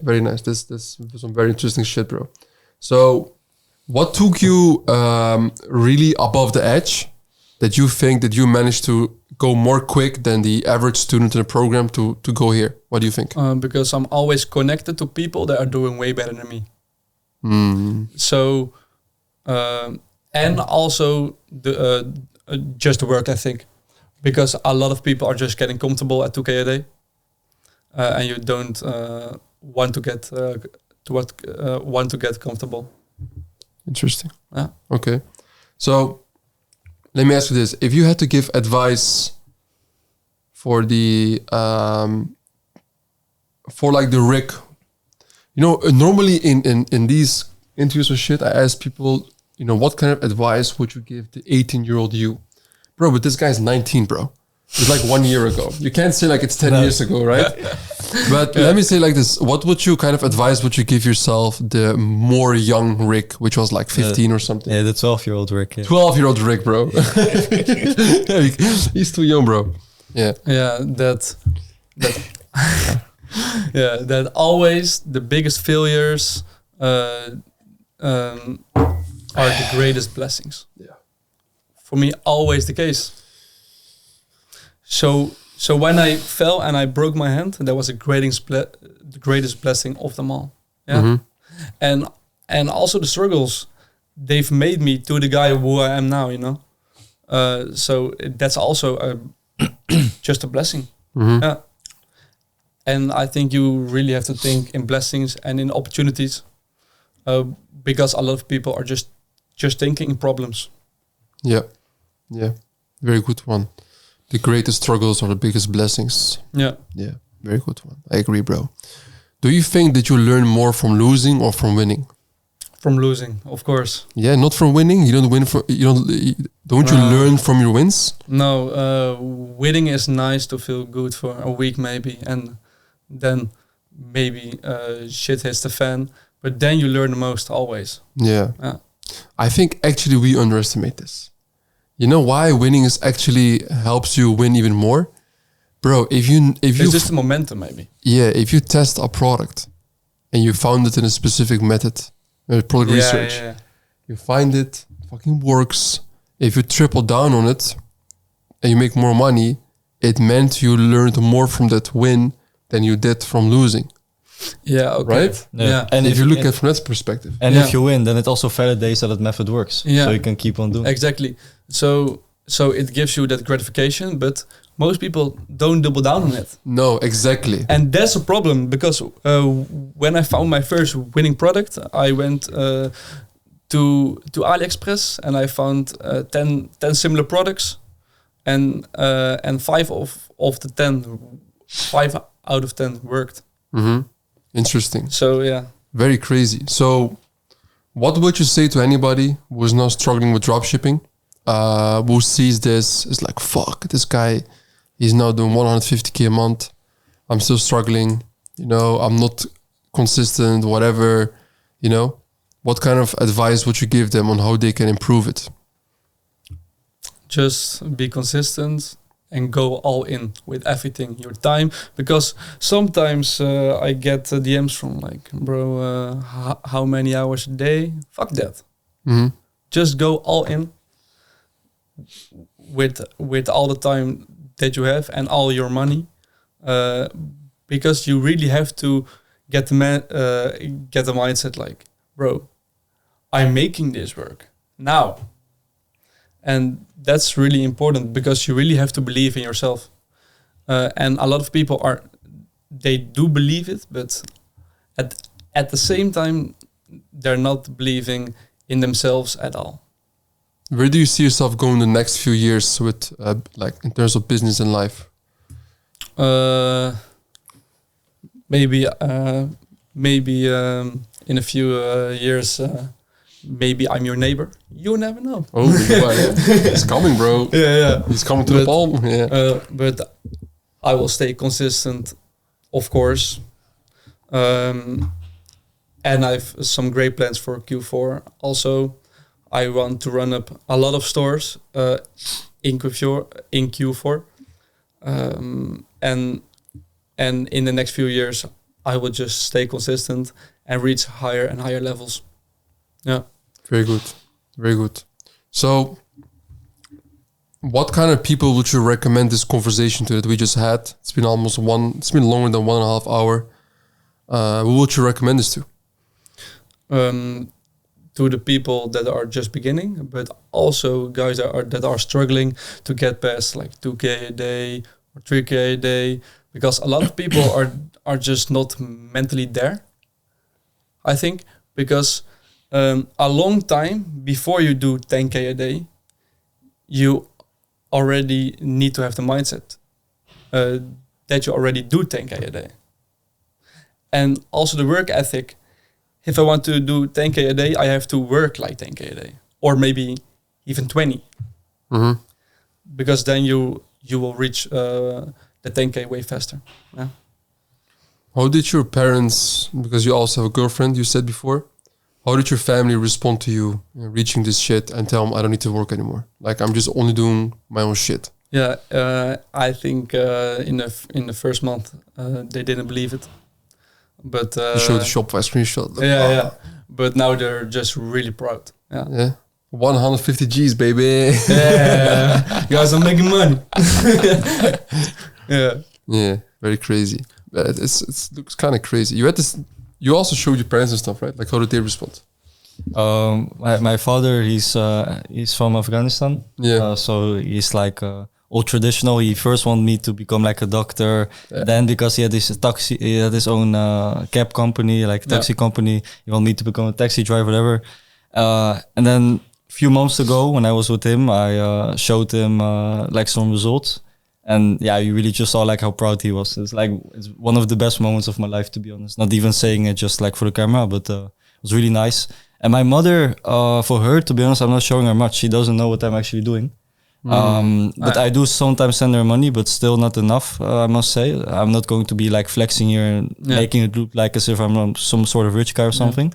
Very nice. This was some very interesting shit, bro. So, what took you really above the edge that you think that you managed to go more quick than the average student in the program to go here? What do you think? Because I'm always connected to people that are doing way better than me. So, and also just the work ethic. Because a lot of people are just getting comfortable at 2K a day, and you don't want to get comfortable. Interesting. Yeah. Okay. So let me ask you this: if you had to give advice for the rig, normally in these interviews or shit, I ask people, what kind of advice would you give the 18-year-old you? Bro, but this guy's 19, bro. It's like 1 year ago. You can't say like it's 10 years ago, right? But let me say like this. What would you kind of advice would you give yourself the more young Rick, which was like 15 or something? Yeah, the 12-year-old Rick. Yeah. 12-year-old Rick, bro. He's too young, bro. Yeah. Yeah, that yeah, that always the biggest failures are the greatest blessings. Yeah. For me, always the case. So when I fell and I broke my hand, that was the greatest blessing of them all. Yeah, and also the struggles, they've made me to the guy who I am now. So that's also just a blessing. Yeah, and I think you really have to think in blessings and in opportunities, because a lot of people are just thinking in problems. Yeah. Very good one. The greatest struggles are the biggest blessings. Yeah. Very good one. I agree, bro. Do you think that you learn more from losing or from winning? From losing, of course. Yeah, not from winning. You don't win for don't you learn from your wins? No, winning is nice to feel good for a week maybe, and then maybe shit hits the fan. But then you learn the most always. Yeah. I think actually we underestimate this. You know why winning is actually helps you win even more? Bro, if you it's just the momentum maybe. Yeah, if you test a product and you found it in a specific method, product research, you find it fucking works. If you triple down on it and you make more money, it meant you learned more from that win than you did from losing. Yeah, okay. Right? Yeah. And if you look at it from that perspective. And if you win, then it also validates that method works. Yeah. So you can keep on doing it. Exactly. So it gives you that gratification, but most people don't double down on it. No, exactly. And that's a problem because when I found my first winning product, I went to AliExpress and I found 10 similar products, and 5 of the 10, 5 out of 10 worked. Interesting. So yeah. Very crazy. So what would you say to anybody who is now struggling with dropshipping, who sees this, is like, fuck, this guy, he's now doing 150K a month. I'm still struggling. I'm not consistent, whatever, What kind of advice would you give them on how they can improve it? Just be consistent and go all in with everything, your time. Because sometimes I get DMs from like, bro, how many hours a day? Fuck that. Just go all in with all the time that you have and all your money. Because you really have to get the mindset like, bro, I'm making this work now. And that's really important because you really have to believe in yourself. And a lot of people they do believe it, but at the same time, they're not believing in themselves at all. Where do you see yourself going the next few years with, like, in terms of business and life? Maybe in a few years, maybe I'm your neighbor. You never know. Oh, he's coming, bro. Yeah. He's coming to the palm. Yeah. But I will stay consistent, of course. And I've some great plans for Q4. Also, I want to run up a lot of stores in Q4. And in the next few years, I will just stay consistent and reach higher and higher levels. Yeah. Very good. Very good. So, what kind of people would you recommend this conversation to that we just had? It's been longer than 1.5 hours. Who would you recommend this to? To the people that are just beginning, but also guys that are struggling to get past like 2K a day or 3K a day, because a lot of people are just not mentally there. I think because a long time before you do 10K a day, you already need to have the mindset that you already do 10K a day, and also the work ethic. If I want to do 10K a day, I have to work like 10K a day, or maybe even 20, because then you will reach the 10K way faster. Yeah. How did your parents, because you also have a girlfriend, you said before, how did your family respond to you reaching this shit and tell them I don't need to work anymore? Like, I'm just only doing my own shit. Yeah, I think in the first month they didn't believe it. But you showed the Shopify screenshot. Yeah. But now they're just really proud. Yeah. 150 G's, baby. Yeah. Guys, I'm making money. Yeah. Yeah. Very crazy. It looks kind of crazy. You also showed your parents and stuff, right? Like, how did they respond? My father, he's from Afghanistan. Yeah. So he's like old traditional. He first wanted me to become like a doctor. Yeah. Then because he had his own cab company, like taxi company, he wanted me to become a taxi driver, whatever. And then a few months ago, when I was with him, I showed him like some results. And yeah, you really just saw like how proud he was. It's one of the best moments of my life, to be honest. Not even saying it just like for the camera, but it was really nice. And my mother, for her, to be honest, I'm not showing her much. She doesn't know what I'm actually doing. But I do sometimes send her money, but still not enough, I must say. I'm not going to be like flexing here and making it look like as if I'm some sort of rich guy or something.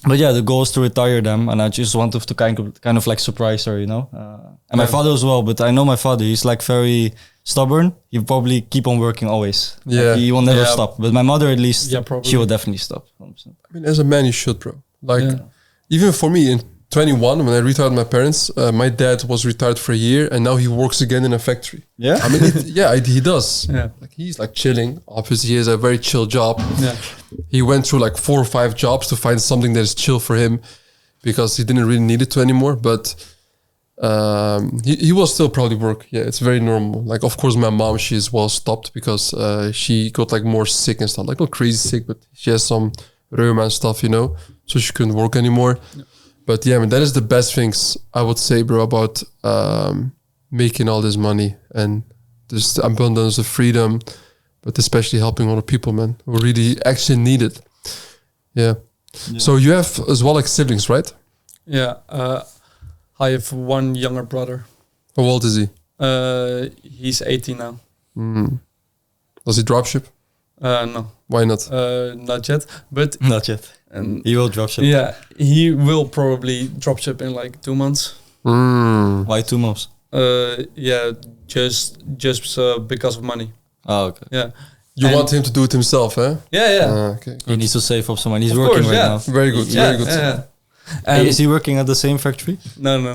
But yeah, the goal is to retire them, and I just wanted to kind of like surprise her, you know. And my father as well, but I know my father, he's like very stubborn. He'll probably keep on working always. Yeah. Like, he will never stop. But my mother, at least, she will definitely stop. 100%. I mean, as a man, you should, bro. Like, even for me, in 21, when I retired my parents, my dad was retired for a year, and now he works again in a factory. Yeah? I mean, he does. Yeah. Like, he's like chilling. Obviously, he has a very chill job. Yeah. He went through like 4 or 5 jobs to find something that is chill for him, because he didn't really need it to anymore. But he will still probably work. Yeah, it's very normal. Like, of course, my mom, she is well stopped because she got like more sick and stuff. Like, not crazy sick, but she has some reuma and stuff, you know, so she couldn't work anymore. Yeah. But yeah, I mean, that is the best things I would say, bro, about making all this money and this abundance of freedom, but especially helping other people, man, who really actually need it. Yeah. So you have as well like siblings, right? Yeah. I have one younger brother. How old is he? He's 18 now. Does he dropship? No. Why not? Not yet. But not yet. And he will dropship. Yeah, he will probably dropship in like 2 months. Why 2 months? Yeah, just because of money. Oh, okay. Yeah. You want him to do it himself, eh? Yeah. Okay. He needs to save up some money. He's working right now. Very good. Very good. Yeah. And is he working at the same factory? No. No,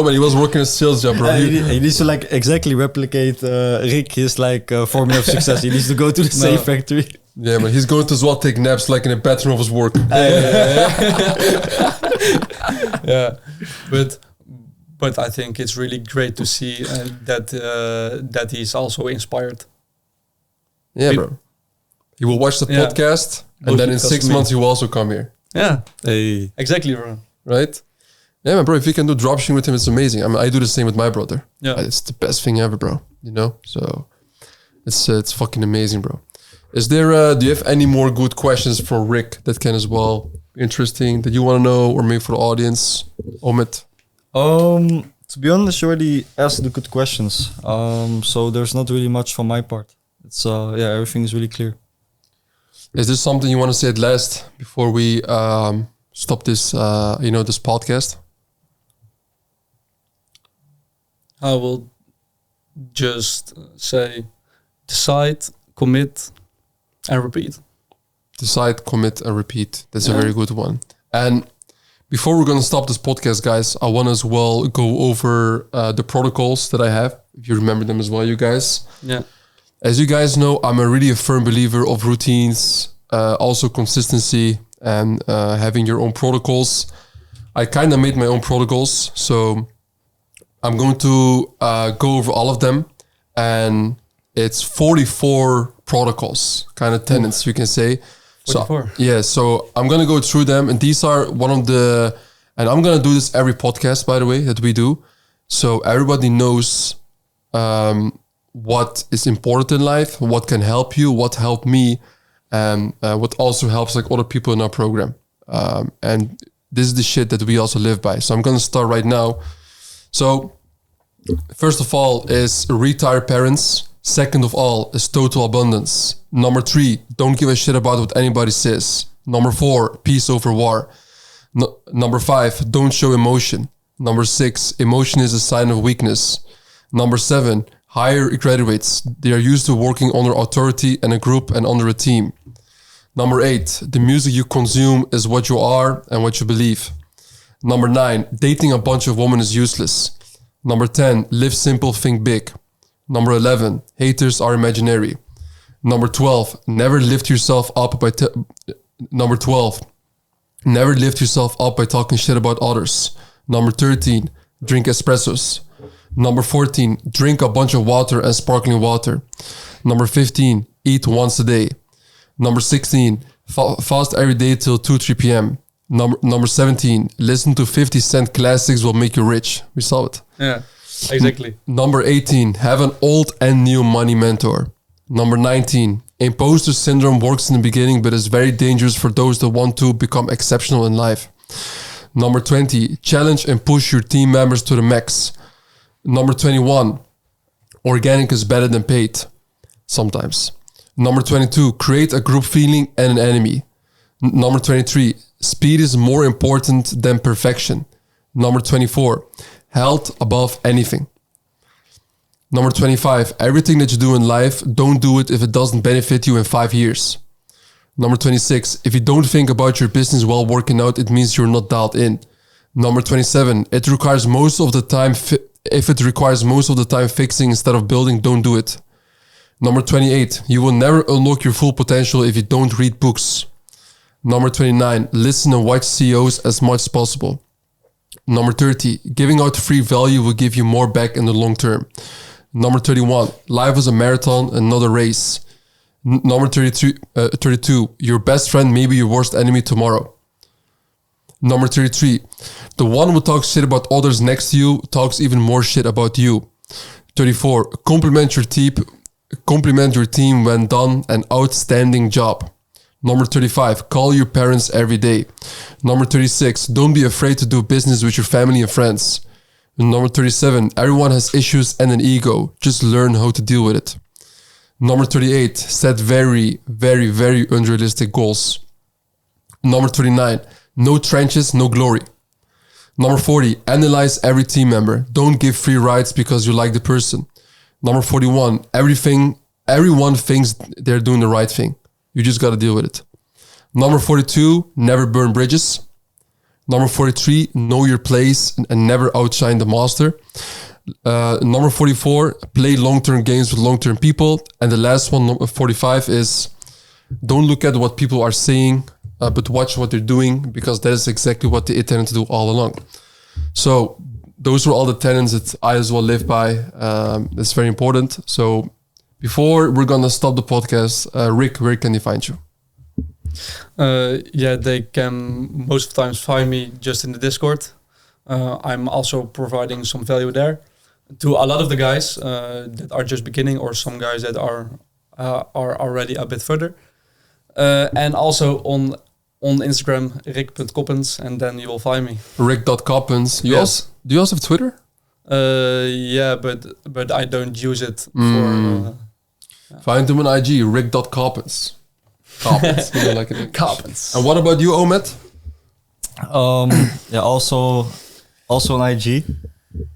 man, he was working a sales job, bro. He needs to like exactly replicate Rick, his like formula of success. He needs to go to the same factory. Yeah, man, he's going to as well take naps like in the bathroom of his work. Yeah, but I think it's really great to see that he's also inspired. Yeah, bro. He will watch the podcast, and then in 6 months he will also come here. Yeah. Hey. Exactly, bro. Right? Yeah, man, bro. If you can do dropshipping with him, it's amazing. I mean, I do the same with my brother. Yeah. It's the best thing ever, bro. You know? So it's fucking amazing, bro. Is there, do you have any more good questions for Rick that can as well be interesting that you want to know, or maybe for the audience? Omid? To be honest, you already asked the good questions. So there's not really much from my part. It's everything is really clear. Is there something you want to say at last before we stop this, this podcast? I will just say, decide, commit, and repeat. Decide, commit, and repeat. That's a very good one. And before we're going to stop this podcast, guys, I want to as well go over the protocols that I have, if you remember them as well, you guys. Yeah. As you guys know, I'm really a firm believer of routines, also consistency, and having your own protocols. I kind of made my own protocols, so I'm going to go over all of them. And it's 44 protocols, kind of tenets, you can say. 44. So I'm going to go through them. And these are one of the... And I'm going to do this every podcast, by the way, that we do. So everybody knows what is important in life, what can help you, what helped me, and what also helps like other people in our program. And this is the shit that we also live by. So I'm going to start right now. So first of all is retire parents. Second of all is total abundance. Number 3, don't give a shit about what anybody says. Number 4, peace over war. Number 5, don't show emotion. Number 6, emotion is a sign of weakness. Number 7, hire graduates. They are used to working under authority and a group and under a team. Number 8, the music you consume is what you are and what you believe. Number 9, dating a bunch of women is useless. Number 10, live simple, think big. Number 11, haters are imaginary. Number 12, never lift yourself up by Number 12, never lift yourself up by talking shit about others. Number 13, drink espressos. Number 14, drink a bunch of water and sparkling water. Number 15, eat once a day. Number 16, fast every day till 2-3 p.m. Number 17, listen to 50 Cent classics will make you rich. We saw it. Yeah, exactly. Number 18, have an old and new money mentor. Number 19, imposter syndrome works in the beginning, but is very dangerous for those that want to become exceptional in life. Number 20, challenge and push your team members to the max. Number 21, organic is better than paid. Sometimes. Number 22, create a group feeling and an enemy. Number 23, speed is more important than perfection. Number 24, health above anything. Number 25, everything that you do in life, don't do it if it doesn't benefit you in 5 years. Number 26, if you don't think about your business while working out, it means you're not dialed in. Number 27, if it requires most of the time fixing instead of building, don't do it. Number 28, you will never unlock your full potential if you don't read books. Number 29, listen and watch CEOs as much as possible. Number 30, giving out free value will give you more back in the long term. Number 31, life is a marathon and not a race. Number 32, your best friend may be your worst enemy tomorrow. Number 33, the one who talks shit about others next to you talks even more shit about you. 34, compliment your team when done an outstanding job. Number 35, call your parents every day. Number 36, don't be afraid to do business with your family and friends. And number 37, everyone has issues and an ego. Just learn how to deal with it. Number 38, set very, very, very unrealistic goals. Number 39, no trenches, no glory. Number 40, analyze every team member. Don't give free rides because you like the person. Number 41, everyone thinks they're doing the right thing. You just got to deal with it. Number 42, never burn bridges. Number 43, know your place and never outshine the master. Number 44, play long-term games with long-term people. And the last one, number 45, is don't look at what people are saying, but watch what they're doing, because that is exactly what they intended to do all along. So those were all the tenets that I as well live by. That's very important. So Before we're gonna stop the podcast, Rick, where can they find you? They can most of the times find me just in the Discord. I'm also providing some value there to a lot of the guys that are just beginning, or some guys that are already a bit further. And also on Instagram, rick.coppens, and then you will find me. Rick.coppens. Do you also have Twitter? But I don't use it for... Find him on IG, rick.coppens. Coppens. You know, like it. Coppens. And what about you, Omet? Also on IG.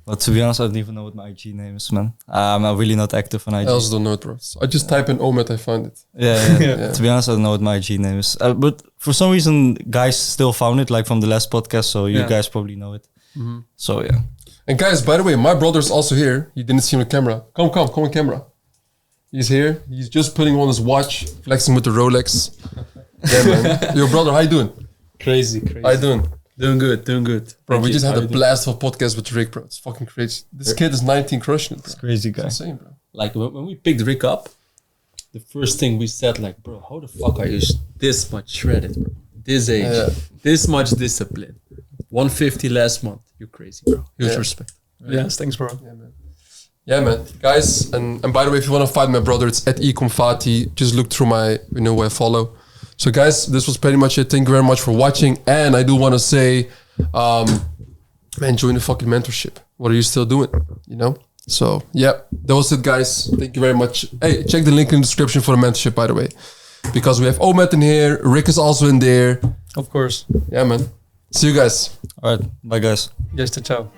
But to be honest, I don't even know what my IG name is, man. I'm really not active on IG. I also don't know it, bro. So I just type in Omet, I find it. Yeah. To be honest, I don't know what my IG name is. But for some reason, guys still found it, like from the last podcast. So you guys probably know it. Mm-hmm. So yeah. And guys, by the way, my brother's also here. You didn't see him on camera. Come on camera. He's here. He's just putting on his watch, flexing with the Rolex. Yeah, man. Yo, brother, how you doing? Crazy. How you doing? Doing good. Bro, we just had a blast of a podcast with Rick, bro. It's fucking crazy. This kid is 19, crushing it, bro. It's crazy guy. It's insane, bro. Like when we picked Rick up, the first thing we said, like, bro, how the fuck are you this much shredded, bro? This age, this much discipline. 150 last month. You're crazy, bro. Huge respect. Yes, thanks, bro. Yeah, man. Guys, and by the way, if you want to find my brother, it's at @ecomfati. Just look through my, where I follow. So guys, this was pretty much it. Thank you very much for watching. And I do want to say, man, join the fucking mentorship. What are you still doing? So yeah, that was it, guys. Thank you very much. Hey, check the link in the description for the mentorship, by the way, because we have Omet in here. Rick is also in there. Of course. Yeah, man. See you guys. All right. Bye, guys. Yes, ciao.